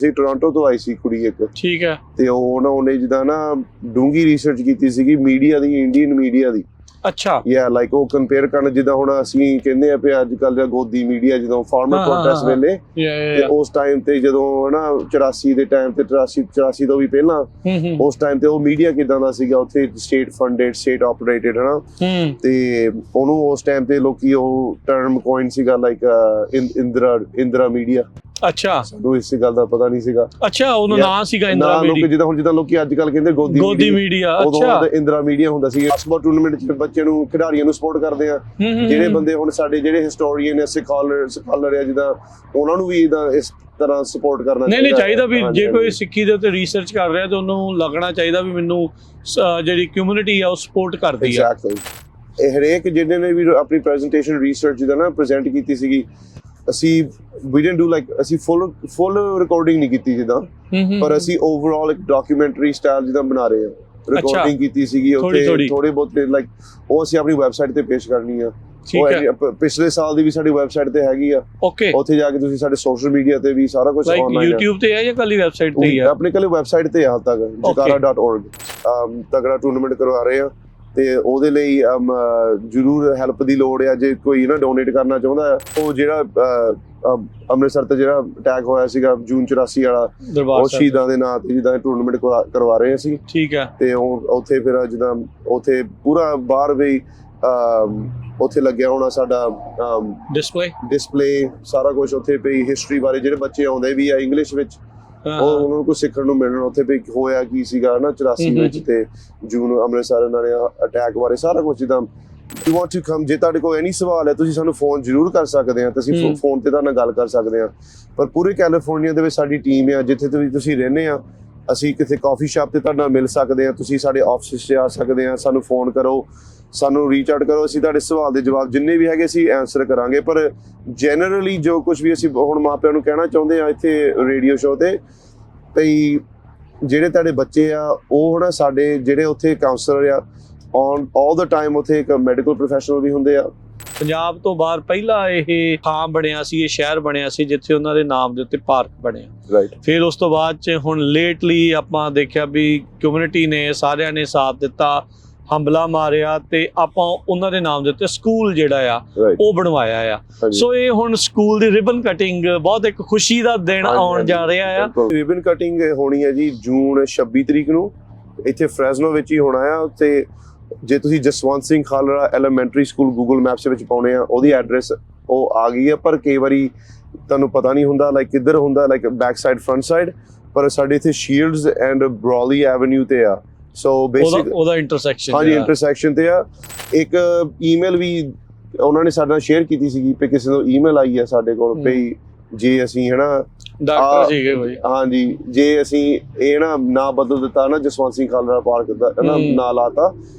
ਸੀ Toronto ਤੋਂ ਆਈ ਸੀ ਕੁੜੀ ਇੱਕ, ਠੀਕ ਹੈ। ਤੇ ਉਹਨੇ ਜਿੱਦਾਂ ਨਾ ਡੂੰਗੀ ਰਿਸਰਚ ਕੀਤੀ ਸੀਗੀ ਮੀਡੀਆ ਦੀ, ਇੰਡੀਅਨ ਮੀਡੀਆ ਦੀ। ਅੱਛਾ ਲਾਈਕ ਉਹ ਕੰਪੇਅਰ ਕਰਨ, ਜਿੱਦਾਂ ਹੁਣ ਅਸੀਂ ਕਹਿੰਦੇ ਆ ਵੀ ਅੱਜ ਕੱਲ੍ਹ ਦਾ ਗੋਦੀ ਮੀਡੀਆ, ਜਦੋਂ ਫਾਰਮਰ ਪ੍ਰੋਟੈਸਟ ਵੇਲੇ ਤੇ ਉਸ ਟਾਈਮ ਤੇ ਜਦੋਂ ਹਨਾ 84 ਦੇ ਟਾਈਮ ਤੇ 84 ਤੋਂ ਵੀ ਪਹਿਲਾਂ ਉਸ ਟਾਈਮ ਤੇ ਉਹ ਮੀਡੀਆ ਕਿਦਾਂ ਦਾ ਸੀਗਾ ਉੱਥੇ, ਸਟੇਟ ਫੰਡਡ, ਸਟੇਟ ਆਪਰੇਟਡ ਹਨਾ। ਤੇ ਉਹਨੂੰ ਉਸ ਟਾਈਮ ਤੇ ਲੋਕੀ ਉਹ ਟਰਮ ਕੋਇਨ ਸੀਗਾ ਲਾਈਕ ਇੰਦਰਾ ਮੀਡੀਆ। ਅੱਛਾ, ਸਾਨੂੰ ਇਸ ਗੱਲ ਦਾ ਪਤਾ ਨਹੀਂ ਸੀਗਾ। ਅੱਛਾ, ਉਹਦਾ ਨਾਮ ਸੀਗਾ ਇੰਦਰਾ ਮੀਡੀਆ। ਜਿੱਦਾਂ ਲੋਕੀ ਅੱਜ ਕੱਲ ਕਹਿੰਦੇ ਗੋਦੀ ਮੀਡੀਆ। ਅੱਛਾ, ਇੰਦਰਾ ਮੀਡੀਆ ਹੁੰਦਾ ਸੀ। ਬਾਸਕਟਬਾਲ ਟੂਰਨਾਮੈਂਟ ਚ ਬੱਚਿਆਂ ਨੂੰ, ਖਿਡਾਰੀਆਂ ਨੂੰ ਸਪੋਰਟ ਕਰਦੇ ਆ। ਜਿਹੜੇ ਬੰਦੇ ਹੁਣ ਸਾਡੇ ਜਿਹੜੇ ਹਿਸਟੋਰੀਅਨ ਆ, ਸਕਾਲਰ ਆ, ਜਿੱਦਾਂ ਉਹਨਾਂ ਨੂੰ ਵੀ ਇਸ ਤਰ੍ਹਾਂ ਸਪੋਰਟ ਕਰਨਾ ਨਹੀਂ ਚਾਹੀਦਾ ਵੀ ਜੇ ਕੋਈ ਸਿੱਖੀ ਦੇ ਉੱਤੇ ਰਿਸਰਚ ਕਰ ਰਿਹਾ ਤਾਂ ਉਹਨੂੰ ਲੱਗਣਾ ਚਾਹੀਦਾ ਵੀ ਮੈਨੂੰ ਜਿਹੜੀ ਕਮਿਊਨਿਟੀ ਆ ਉਹ ਸਪੋਰਟ ਕਰਦੀ ਆ। ਇਹ ਹਰੇਕ ਜਿਹਨੇ ਨੇ ਵੀ ਆਪਣੀ ਪ੍ਰੈਜੈਂਟੇਸ਼ਨ ਰਿਸਰਚ ਦਾ ਨਾ ਪ੍ਰੈਜ਼ੈਂਟ ਕੀਤੀ ਸੀਗੀ, ਅਸੀਂ ਵੀ ਡਿਡਨਟ ਡੂ ਲਾਈਕ, ਅਸੀਂ ਫੁੱਲ ਰਿਕਾਰਡਿੰਗ ਨਹੀਂ ਕੀਤੀ ਜਿੱਦਾਂ, ਪਰ ਅਸੀਂ ਓਵਰਆਲ ਇੱਕ ਡਾਕੂਮੈਂਟਰੀ ਸਟਾਈਲ ਜਿੱਦਾਂ ਬਣਾ ਰਹੇ ਹਾਂ। ਰਿਕਾਰਡਿੰਗ ਕੀਤੀ ਸੀਗੀ ਉੱਥੇ ਥੋੜੇ ਬਹੁਤ, ਲਾਈਕ ਉਹ ਅਸੀਂ ਆਪਣੀ ਵੈਬਸਾਈਟ ਤੇ ਪੇਸ਼ ਕਰਨੀ ਆ। ਪਿਛਲੇ ਸਾਲ ਦੀ ਵੀ ਸਾਡੀ ਵੈਬਸਾਈਟ ਤੇ ਹੈਗੀ ਆ। ਉੱਥੇ ਜਾ ਕੇ ਤੁਸੀਂ ਸਾਡੇ ਸੋਸ਼ਲ ਮੀਡੀਆ ਤੇ ਵੀ ਸਾਰਾ ਕੁਝ ਆਨਲਾਈਨ YouTube ਤੇ ਹੈ ਜਾਂ ਕੱਲੀ ਵੈਬਸਾਈਟ ਤੇ ਹੀ ਆ? ਆਪਣੇ ਕੱਲੀ ਵੈਬਸਾਈਟ ਤੇ ਆ ਹਾਲ ਤੱਕ, jakara.org। ਤਗੜਾ ਟੂਰਨਾਮੈਂਟ ਕਰਵਾ ਰਹੇ ਆ ਤੇ ਉਹਦੇ ਲਈ ਜ਼ਰੂਰ ਹੈਲਪ ਦੀ ਲੋੜ ਆ। ਜੇ ਕੋਈ ਨਾ ਡੋਨੇਟ ਕਰਨਾ ਚਾਹੁੰਦਾ ਆ, ਉਹ ਜਿਹੜਾ ਅੰਮ੍ਰਿਤਸਰ ਤੇ ਜਿਹੜਾ ਅਟੈਕ ਹੋਇਆ ਸੀਗਾ ਜੂਨ 84 ਵਾਲਾ, ਉਹ ਸ਼ਹੀਦਾਂ ਦੇ ਨਾਂ ਤੇ ਜਿੱਦਾਂ ਟੂਰਨਾਮੈਂਟ ਕਰਵਾ ਰਹੇ ਸੀ। ਠੀਕ ਹੈ। ਤੇ ਉੱਥੇ ਫਿਰ ਜਿੱਦਾਂ ਉੱਥੇ ਪੂਰਾ ਬਾਹਰ ਵੀ ਉੱਥੇ ਲੱਗਿਆ ਹੋਣਾ ਸਾਡਾ ਡਿਸਪਲੇ ਸਾਰਾ ਕੁਝ ਉੱਥੇ ਪਈ, ਹਿਸਟਰੀ ਬਾਰੇ ਜਿਹੜੇ ਬੱਚੇ ਆਉਂਦੇ ਵੀ ਆ ਇੰਗਲਿਸ਼ ਵਿੱਚ, ਉਹ ਉਹਨਾਂ ਨੂੰ ਕੁਝ ਸਿੱਖਣ ਨੂੰ ਮਿਲਣਾ ਉੱਥੇ ਵੀ ਹੋਇਆ ਕੀ ਸੀਗਾ ਨਾ 84 ਵਿੱਚ ਤੇ ਜੂਨ ਅੰਮ੍ਰਿਤਸਰ ਉਹਨਾਂ ਨੇ ਅਟੈਕ ਬਾਰੇ ਸਾਰਾ ਕੁਝ। ਜਿੱਦਾਂ ਯੂ ਵਾਂਟ ਟੂ ਕਮ, ਜੇ ਤੁਹਾਡੇ ਕੋਲ ਐਨੀ ਸਵਾਲ ਹੈ ਤੁਸੀਂ ਸਾਨੂੰ ਫੋਨ ਜ਼ਰੂਰ ਕਰ ਸਕਦੇ ਆ, ਤੁਸੀਂ ਫੋਨ ਤੇ ਤੁਹਾਡੇ ਨਾਲ ਗੱਲ ਕਰ ਸਕਦੇ ਆ। ਪਰ ਪੂਰੇ ਕੈਲੀਫੋਰਨੀਆ ਦੇ ਵਿੱਚ ਸਾਡੀ ਟੀਮ ਆ, ਜਿੱਥੇ ਤੁਸੀਂ ਰਹਿੰਦੇ ਆ, ਅਸੀਂ ਕਿਤੇ ਕਾਫੀ ਸ਼ਾਪ ਤੇ ਤੁਹਾਡੇ ਨਾਲ ਮਿਲ ਸਕਦੇ ਆ, ਤੁਸੀਂ ਸਾਡੇ ਆਫਿਸ 'ਚ ਆ ਸਕਦੇ ਆ, ਸਾਨੂੰ ਫੋਨ ਕਰੋ, ਸਾਨੂੰ ਰੀਚ ਆਊਟ ਕਰੋ, ਅਸੀਂ ਤੁਹਾਡੇ ਸਵਾਲ ਦੇ ਜਵਾਬ ਜਿੰਨੇ ਵੀ ਹੈਗੇ ਅਸੀਂ ਆਨਸਰ ਕਰਾਂਗੇ। ਪਰ ਜਨਰਲੀ ਜੋ ਕੁਝ ਵੀ ਅਸੀਂ ਹੁਣ ਮਾਪਿਆਂ ਨੂੰ ਕਹਿਣਾ ਚਾਹੁੰਦੇ ਆ ਇੱਥੇ ਰੇਡੀਓ ਸ਼ੋਅ ਤੇ, ਭਈ ਜਿਹੜੇ ਤੁਹਾਡੇ ਬੱਚੇ ਆ ਉਹ ਹੁਣ ਸਾਡੇ ਜਿਹੜੇ ਉੱਥੇ ਕਾਉਂਸਲਰ ਆ ਔਨ ਆਲ ਦਾ ਟਾਈਮ, ਉੱਥੇ ਇੱਕ ਮੈਡੀਕਲ ਪ੍ਰੋਫੈਸ਼ਨਲ ਵੀ ਹੁੰਦੇ ਆ। ਪੰਜਾਬ ਤੋਂ ਬਾਹਰ ਪਹਿਲਾਂ ਇਹ ਥਾਂ ਬਣਿਆ ਸੀ, ਇਹ ਸ਼ਹਿਰ ਬਣਿਆ ਸੀ ਜਿੱਥੇ ਉਹਨਾਂ ਦੇ ਨਾਮ ਦੇ ਉੱਤੇ ਪਾਰਕ ਬਣਿਆ। ਫਿਰ ਉਸ ਤੋਂ ਬਾਅਦ ਚ ਹੁਣ ਲੇਟਲੀ ਆਪਾਂ ਦੇਖਿਆ ਵੀ ਕਮਿਊਨਿਟੀ ਨੇ ਸਾਰਿਆਂ ਨੇ ਸਾਥ ਦਿੱਤਾ, ਹੰਬਲਾ ਮਾਰਿਆ ਤੇ ਆਪਾਂ ਉਹਨਾਂ ਦੇ ਨਾਮ ਦੇ ਉੱਤੇ ਸਕੂਲ ਜਿਹੜਾ ਆ ਉਹ ਬਣਵਾਇਆ ਆ। ਸੋ ਇਹ ਹੁਣ ਸਕੂਲ ਦੀ ਰਿਬਨ ਕਟਿੰਗ ਬਹੁਤ ਇੱਕ ਖੁਸ਼ੀ ਦਾ ਦਿਨ ਆਉਣ ਜਾ ਰਿਹਾ ਆ। ਰਿਬਨ ਕਟਿੰਗ ਹੋਣੀ ਹੈ ਜੀ ਜੂਨ 26 ਤਰੀਕ ਨੂੰ, ਇੱਥੇ ਫ੍ਰੈਜ਼ਨੋ ਵਿੱਚ ਹੀ ਹੋਣਾ ਆ। ਤੇ ਜੇ ਤੁਸੀਂ Jaswant Singh Khalra elementary school Google maps ਵਿੱਚ ਪਾਉਣੇ ਆ, ਉਹਦੀ ਐਡਰੈਸ ਉਹ ਆ ਗਈ ਆ, ਪਰ ਕਈ ਵਾਰੀ ਤੁਹਾਨੂੰ ਪਤਾ ਨਹੀਂ ਹੁੰਦਾ ਲਾਈਕ ਕਿੱਧਰ ਹੁੰਦਾ, like back side front side, ਪਰ ਸਾਡੇ ਇੱਥੇ ਸ਼ੀਲਡਸ ਐਂਡ ਬ੍ਰੋਲੀ ਐਵੇਨਿਊ ਤੇ ਆ। ਸੋ ਬੇਸਿਕ ਉਹਦਾ ਇੰਟਰਸੈਕਸ਼ਨ, ਹਾਂਜੀ ਇੰਟਰਸੈਕਸ਼ਨ ਤੇ ਆ। ਇੱਕ ਈਮੇਲ ਵੀ ਉਹਨਾਂ ਨੇ ਸਾਡੇ ਨਾਲ ਸ਼ੇਅਰ ਕੀਤੀ ਸੀਗੀ ਕਿ ਕਿਸੇ ਤੋਂ ਈਮੇਲ ਆਈ ਆ ਸਾਡੇ ਕੋਲ ਵੀ ਜੇ ਅਸੀਂ ਹਨਾ ਡਾਕਟਰ ਸੀਗੇ ਕੋਈ, ਹਾਂਜੀ, ਜੇ ਅਸੀਂ ਇਹ ਨਾ ਬਦਲ ਦਿੱਤਾ ਨਾ ਜਸਵੰਤ ਸਿੰਘ ਖਾਲੜਾ ਪਾਰਕ ਦਾ ਨਾਂ ਲਾਤਾ,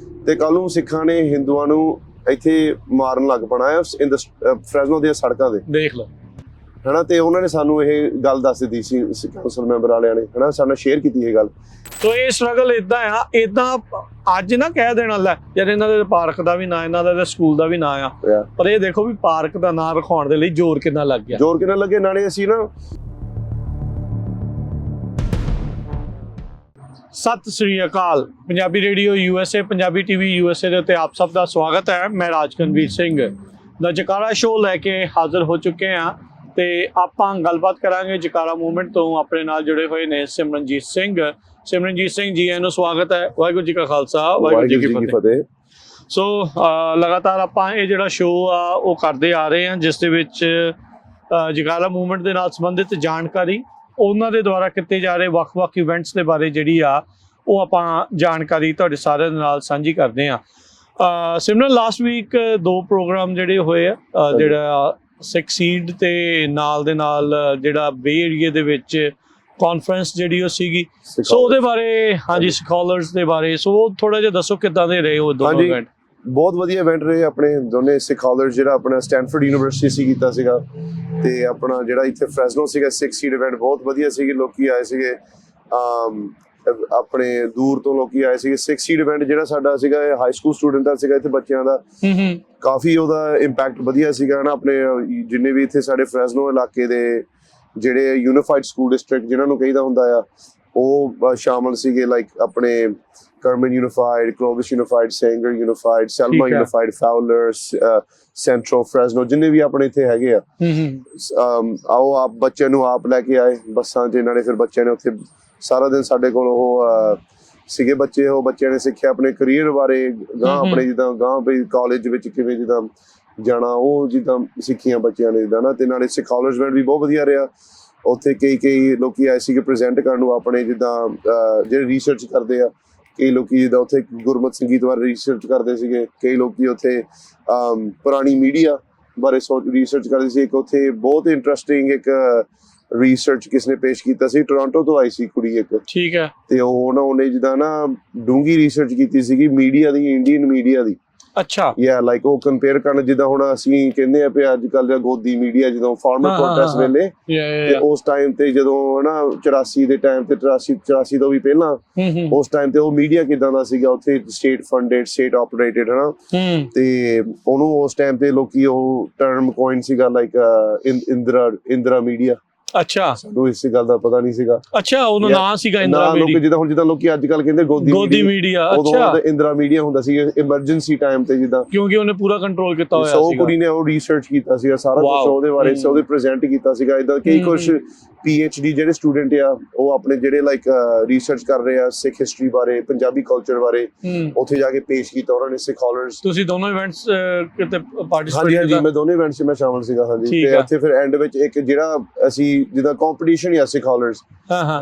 ਤੇ ਕੱਲ ਨੂੰ ਸਿੱਖਾਂ ਨੇ ਹਿੰਦੂਆਂ ਨੂੰ ਇੱਥੇ ਮਾਰਨ ਲੱਗ ਪੈਣਾ ਹੈ ਫ੍ਰੈਜ਼ਨੋ ਦੀਆਂ ਸੜਕਾਂ ਤੇ, ਦੇਖ ਲਓ ਹਨਾ। ਤੇ ਉਹਨਾਂ ਨੇ ਸਾਨੂੰ ਇਹ ਗੱਲ ਦੱਸ ਦਿੱਤੀ ਸੀ ਕਾਉਂਸਲ ਮੈਂਬਰ ਵਾਲਿਆਂ ਨੇ, ਹਨਾ, ਸਾਡੇ ਨਾਲ ਸ਼ੇਅਰ ਕੀਤੀ ਇਹ ਗੱਲ। ਸੋ ਇਹ ਸਟਰਗਲ ਇਦਾਂ ਆ, ਇਦਾਂ ਅੱਜ ਨਾ ਕਹਿ ਦੇਣਾ ਲੈ ਯਾਰ ਇਹਨਾਂ ਦੇ ਪਾਰਕ ਦਾ ਵੀ ਨਾਂ, ਇਹਨਾਂ ਦਾ ਸਕੂਲ ਦਾ ਵੀ ਨਾਂ ਆ, ਪਰ ਇਹ ਦੇਖੋ ਵੀ ਪਾਰਕ ਦਾ ਨਾਂ ਰਖਾਉਣ ਦੇ ਲਈ ਜ਼ੋਰ ਕਿੰਨਾ ਲੱਗ ਗਿਆ, ਜ਼ੋਰ ਕਿੰਨਾ ਲੱਗੇ। ਨਾਲੇ ਅਸੀਂ ਨਾ Sat Sri Akal, Punjabi radio USA, Punjabi TV USA ਦੇ ਉੱਤੇ ਆਪ ਸਭ ਦਾ ਸਵਾਗਤ ਹੈ। ਮੈਂ ਰਾਜਕਨਵੀਰ ਸਿੰਘ ਦਾ ਜਕਾਰਾ ਸ਼ੋਅ ਲੈ ਕੇ ਹਾਜ਼ਰ ਹੋ ਚੁੱਕੇ ਹਾਂ ਤੇ ਆਪਾਂ ਗੱਲਬਾਤ ਕਰਾਂਗੇ ਜਕਾਰਾ ਮੂਵਮੈਂਟ ਤੋਂ। ਆਪਣੇ ਨਾਲ ਜੁੜੇ ਹੋਏ ਨੇ ਸਿਮਰਨਜੀਤ ਸਿੰਘ। ਸਿਮਰਨਜੀਤ ਸਿੰਘ ਜੀ, ਇਹਨੂੰ ਸਵਾਗਤ ਹੈ। ਵਾਹਿਗੁਰੂ ਜੀ ਕਾ ਖਾਲਸਾ, ਵਾਹਿਗੁਰੂ ਜੀ ਕੀ ਫਤਿਹ। ਸੋ ਲਗਾਤਾਰ ਆਪਾਂ ਇਹ ਜਿਹੜਾ ਸ਼ੋਅ ਆ ਉਹ ਕਰਦੇ ਆ ਰਹੇ ਹਾਂ, ਜਿਸ ਦੇ ਵਿੱਚ ਜਕਾਰਾ ਮੂਵਮੈਂਟ ਦੇ ਨਾਲ ਸੰਬੰਧਿਤ ਜਾਣਕਾਰੀ, ਉਹਨਾਂ ਦੇ ਦੁਆਰਾ ਕੀਤੇ ਜਾ ਰਹੇ ਵੱਖ-ਵੱਖ ਇਵੈਂਟਸ ਦੇ ਬਾਰੇ ਜਿਹੜੀ ਆ ਉਹ ਆਪਾਂ ਜਾਣਕਾਰੀ ਤੁਹਾਡੇ ਸਾਰਿਆਂ ਦੇ ਨਾਲ ਸਾਂਝੀ ਕਰਦੇ ਹਾਂ। ਸਿਮਰਨ, ਲਾਸਟ ਵੀਕ 2 ਪ੍ਰੋਗਰਾਮ ਜਿਹੜੇ ਹੋਏ ਆ, ਜਿਹੜਾ ਸਕਸੀਡ ਤੇ ਨਾਲ ਦੇ ਨਾਲ ਜਿਹੜਾ ਬੇ ਏਰੀਏ ਦੇ ਵਿੱਚ ਕਾਨਫਰੰਸ ਜਿਹੜੀ ਉਹ ਸੀਗੀ, ਸੋ ਉਹਦੇ ਬਾਰੇ, ਹਾਂਜੀ, ਸਕਾਲਰਸ ਦੇ ਬਾਰੇ, ਸੋ ਥੋੜਾ ਜਿਹਾ ਦੱਸੋ ਕਿੱਦਾਂ ਦੇ ਰਹੇ ਉਹ ਦੋਨੋਂ ਇਵੈਂਟ? ਬਹੁਤ ਵਧੀਆ ਇਵੈਂਟ ਰਹੇ ਆਪਣੇ ਦੋਨੇ। ਸਕਾਲਰਸ ਜਿਹੜਾ ਆਪਣਾ ਸਟੈਨਫੋਰਡ ਯੂਨੀਵਰਸਿਟੀ ਸੀ ਕੀਤਾ ਸੀਗਾ, ਤੇ ਆਪਣਾ ਜਿਹੜਾ ਇੱਥੇ ਫ੍ਰੈਜ਼ਨੋ ਸੀਗਾ ਸਕਸੀਡ ਇਵੈਂਟ ਬਹੁਤ ਵਧੀਆ ਸੀਗੇ। ਲੋਕੀ ਆਏ ਸੀਗੇ ਆਪਣੇ ਦੂਰ ਤੋਂ ਲੋਕੀ ਆਏ ਸੀਗੇ। ਸਕਸੀਡ ਇਵੈਂਟ ਜਿਹੜਾ ਸਾਡਾ ਸੀਗਾ ਇਹ ਹਾਈ ਸਕੂਲ ਸਟੂਡੈਂਟ ਦਾ ਸੀਗਾ, ਇੱਥੇ ਬੱਚਿਆਂ ਦਾ ਕਾਫੀ ਉਹਦਾ ਇੰਪੈਕਟ ਵਧੀਆ ਸੀਗਾ ਨਾ। ਆਪਣੇ ਜਿੰਨੇ ਵੀ ਇੱਥੇ ਸਾਡੇ ਫ੍ਰੈਜ਼ਨੋ ਇਲਾਕੇ ਦੇ ਜਿਹੜੇ ਯੂਨੀਫਾਈਡ ਸਕੂਲ ਡਿਸਟ੍ਰਿਕਟ ਜਿਨ੍ਹਾਂ ਨੂੰ ਕਹੀਦਾ ਹੁੰਦਾ ਆ ਉਹ ਸ਼ਾਮਲ ਸੀਗੇ ਲਾਈਕ ਆਪਣੇ Kerman unified, Clovis unified, Sanger unified, Selma unified, Fowler, Central, Fresno, ਜਿੰਨੇ ਵੀ ਆਪਣੇ ਇੱਥੇ ਹੈਗੇ ਆ। ਆਓ ਆਪ ਬੱਚਿਆਂ ਨੂੰ ਆਪ ਲੈ ਕੇ ਆਏ ਬੱਸਾਂ 'ਚ ਇਹਨਾਂ ਨੇ, ਫਿਰ ਬੱਚਿਆਂ ਨੇ ਉੱਥੇ ਸਾਰਾ ਦਿਨ ਸਾਡੇ ਕੋਲ ਉਹ ਸੀਗੇ ਬੱਚੇ, ਉਹ ਬੱਚਿਆਂ ਨੇ ਸਿੱਖਿਆ ਆਪਣੇ ਕਰੀਅਰ ਬਾਰੇ, ਗਾਂ ਆਪਣੇ ਜਿੱਦਾਂ ਗਾਂ ਵੀ ਕਾਲਜ ਵਿੱਚ ਕਿਵੇਂ ਜਿੱਦਾਂ ਜਾਣਾ, ਉਹ ਜਿੱਦਾਂ ਸਿੱਖੀਆਂ ਬੱਚਿਆਂ ਨੇ ਜਿੱਦਾਂ ਨਾ। ਤੇ ਨਾਲੇ ਸਕਾਲਰਸ਼ਿਪ ਵੀ ਬਹੁਤ ਵਧੀਆ ਰਿਹਾ ਉੱਥੇ। ਕਈ ਲੋਕੀ ਆਏ ਸੀਗੇ ਪ੍ਰੈਜ਼ੈਂਟ ਕਰਨ ਨੂੰ ਆਪਣੇ ਜਿੱਦਾਂ ਜਿਹੜੇ ਰਿਸਰਚ ਕਰਦੇ ਆ। ਕਈ ਲੋਕੀ ਜਿੱਦਾਂ ਉੱਥੇ ਗੁਰਮਤਿ ਸੰਗੀਤ ਬਾਰੇ ਰਿਸਰਚ ਕਰਦੇ ਸੀਗੇ, ਕਈ ਲੋਕੀ ਉੱਥੇ ਪੁਰਾਣੀ ਮੀਡੀਆ ਬਾਰੇ ਰਿਸਰਚ ਕਰਦੇ ਸੀ। ਇੱਕ ਉੱਥੇ ਬਹੁਤ ਇੰਟਰਸਟਿੰਗ ਇੱਕ ਰਿਸਰਚ ਕਿਸਨੇ ਪੇਸ਼ ਕੀਤਾ ਸੀ, ਟੋਰਾਂਟੋ ਤੋਂ ਆਈ ਸੀ ਕੁੜੀ ਇੱਕ, ਠੀਕ ਹੈ। ਤੇ ਉਹਨੇ ਜਿੱਦਾਂ ਨਾ ਡੂੰਗੀ ਰਿਸਰਚ ਕੀਤੀ ਸੀਗੀ ਮੀਡੀਆ ਦੀ, ਇੰਡੀਅਨ ਮੀਡੀਆ ਦੀ। ਅੱਛਾ। ਲਾਈਕ ਉਹ ਕੰਪੇਅਰ ਕਰਨ, ਜਿੱਦਾਂ ਹੁਣ ਅਸੀਂ ਕਹਿੰਦੇ ਆ ਵੀ ਅੱਜ ਕੱਲ੍ਹ ਦਾ ਗੋਦੀ ਮੀਡੀਆ, ਜਦੋਂ ਫਾਰਮਰ ਪ੍ਰੋਟੈਸਟ ਵੇਲੇ ਤੇ ਉਸ ਟਾਈਮ ਤੇ ਜਦੋਂ ਹਨਾ 84 ਦੇ ਟਾਈਮ ਤੇ 84 ਤੋਂ ਵੀ ਪਹਿਲਾਂ ਉਸ ਟਾਈਮ ਤੇ ਉਹ ਮੀਡੀਆ ਕਿੱਦਾਂ ਦਾ ਸੀਗਾ ਉੱਥੇ, ਸਟੇਟ ਫੰਡਡ, ਸਟੇਟ ਆਪਰੇਟਡ ਹਨਾ। ਤੇ ਉਹਨੂੰ ਉਸ ਟਾਈਮ ਤੇ ਲੋਕੀ ਉਹ ਟਰਮ ਕੋਇਨ ਸੀਗਾ ਲਾਈਕ ਇੰਦਰਾ ਮੀਡੀਆ। ਅੱਛਾ, ਸਾਨੂੰ ਇਸ ਗੱਲ ਦਾ ਪਤਾ ਨਹੀਂ ਸੀਗਾ। ਅੱਛਾ, ਉਹਦਾ ਨਾਮ ਸੀਗਾ ਇੰਦਰਾ ਮੀਡੀਆ। ਜਿੱਦਾਂ ਲੋਕੀ ਅੱਜ ਕੱਲ ਕਹਿੰਦੇ ਗੋਦੀ ਮੀਡੀਆ, ਉਦੋਂ ਇੰਦਰਾ ਮੀਡੀਆ ਹੁੰਦਾ ਸੀ ਐਮਰਜੈਂਸੀ ਟਾਈਮ ਤੇ, ਜਿੱਦਾਂ ਕਿਉਂਕਿ ਉਹਨੇ ਪੂਰਾ ਕੰਟਰੋਲ ਕੀਤਾ ਹੋਇਆ ਸੀ। ਕੁੜੀ ਨੇ ਉਹ ਰਿਸਰਚ ਕੀਤਾ ਸੀਗਾ ਸਾਰਾ ਕੁਝ ਉਹਦੇ ਬਾਰੇ, ਉਹਦੇ ਪ੍ਰੈਜ਼ੈਂਟ ਕੀਤਾ ਸੀਗਾ। ਇਦਾਂ ਕਈ ਕੁਝ PhD ਜਿਹੜੇ ਸਟੂਡੈਂਟ ਆ ਉਹ ਆਪਣੇ ਜਿਹੜੇ ਲਾਈਕ ਰਿਸਰਚ ਕਰ ਰਹੇ ਆ ਸਿੱਖ ਹਿਸਟਰੀ ਬਾਰੇ, ਪੰਜਾਬੀ ਕਲਚਰ ਬਾਰੇ, ਉੱਥੇ ਜਾ ਕੇ ਪੇਸ਼ ਕੀਤਾ ਉਹਨਾਂ ਨੇ ਸਕਾਲਰਸ। ਤੁਸੀਂ ਦੋਨੋਂ ਇਵੈਂਟਸ ਕਿਤੇ ਪਾਰਟਿਸਿਪੇਟ? ਹਾਂਜੀ, ਮੈਂ ਦੋਨੋਂ ਇਵੈਂਟਸ 'ਚ ਮੈਂ ਸ਼ਾਮਲ ਸੀਗਾ। ਹਾਂਜੀ, ਤੇ ਉੱਥੇ ਫਿਰ ਐਂਡ ਵਿੱਚ ਇੱਕ ਜਿਹੜਾ ਅਸੀਂ ਜਿੱਦਾਂ ਕੰਪੀਟੀਸ਼ਨ ਆ ਸਕਾਲਰਸ,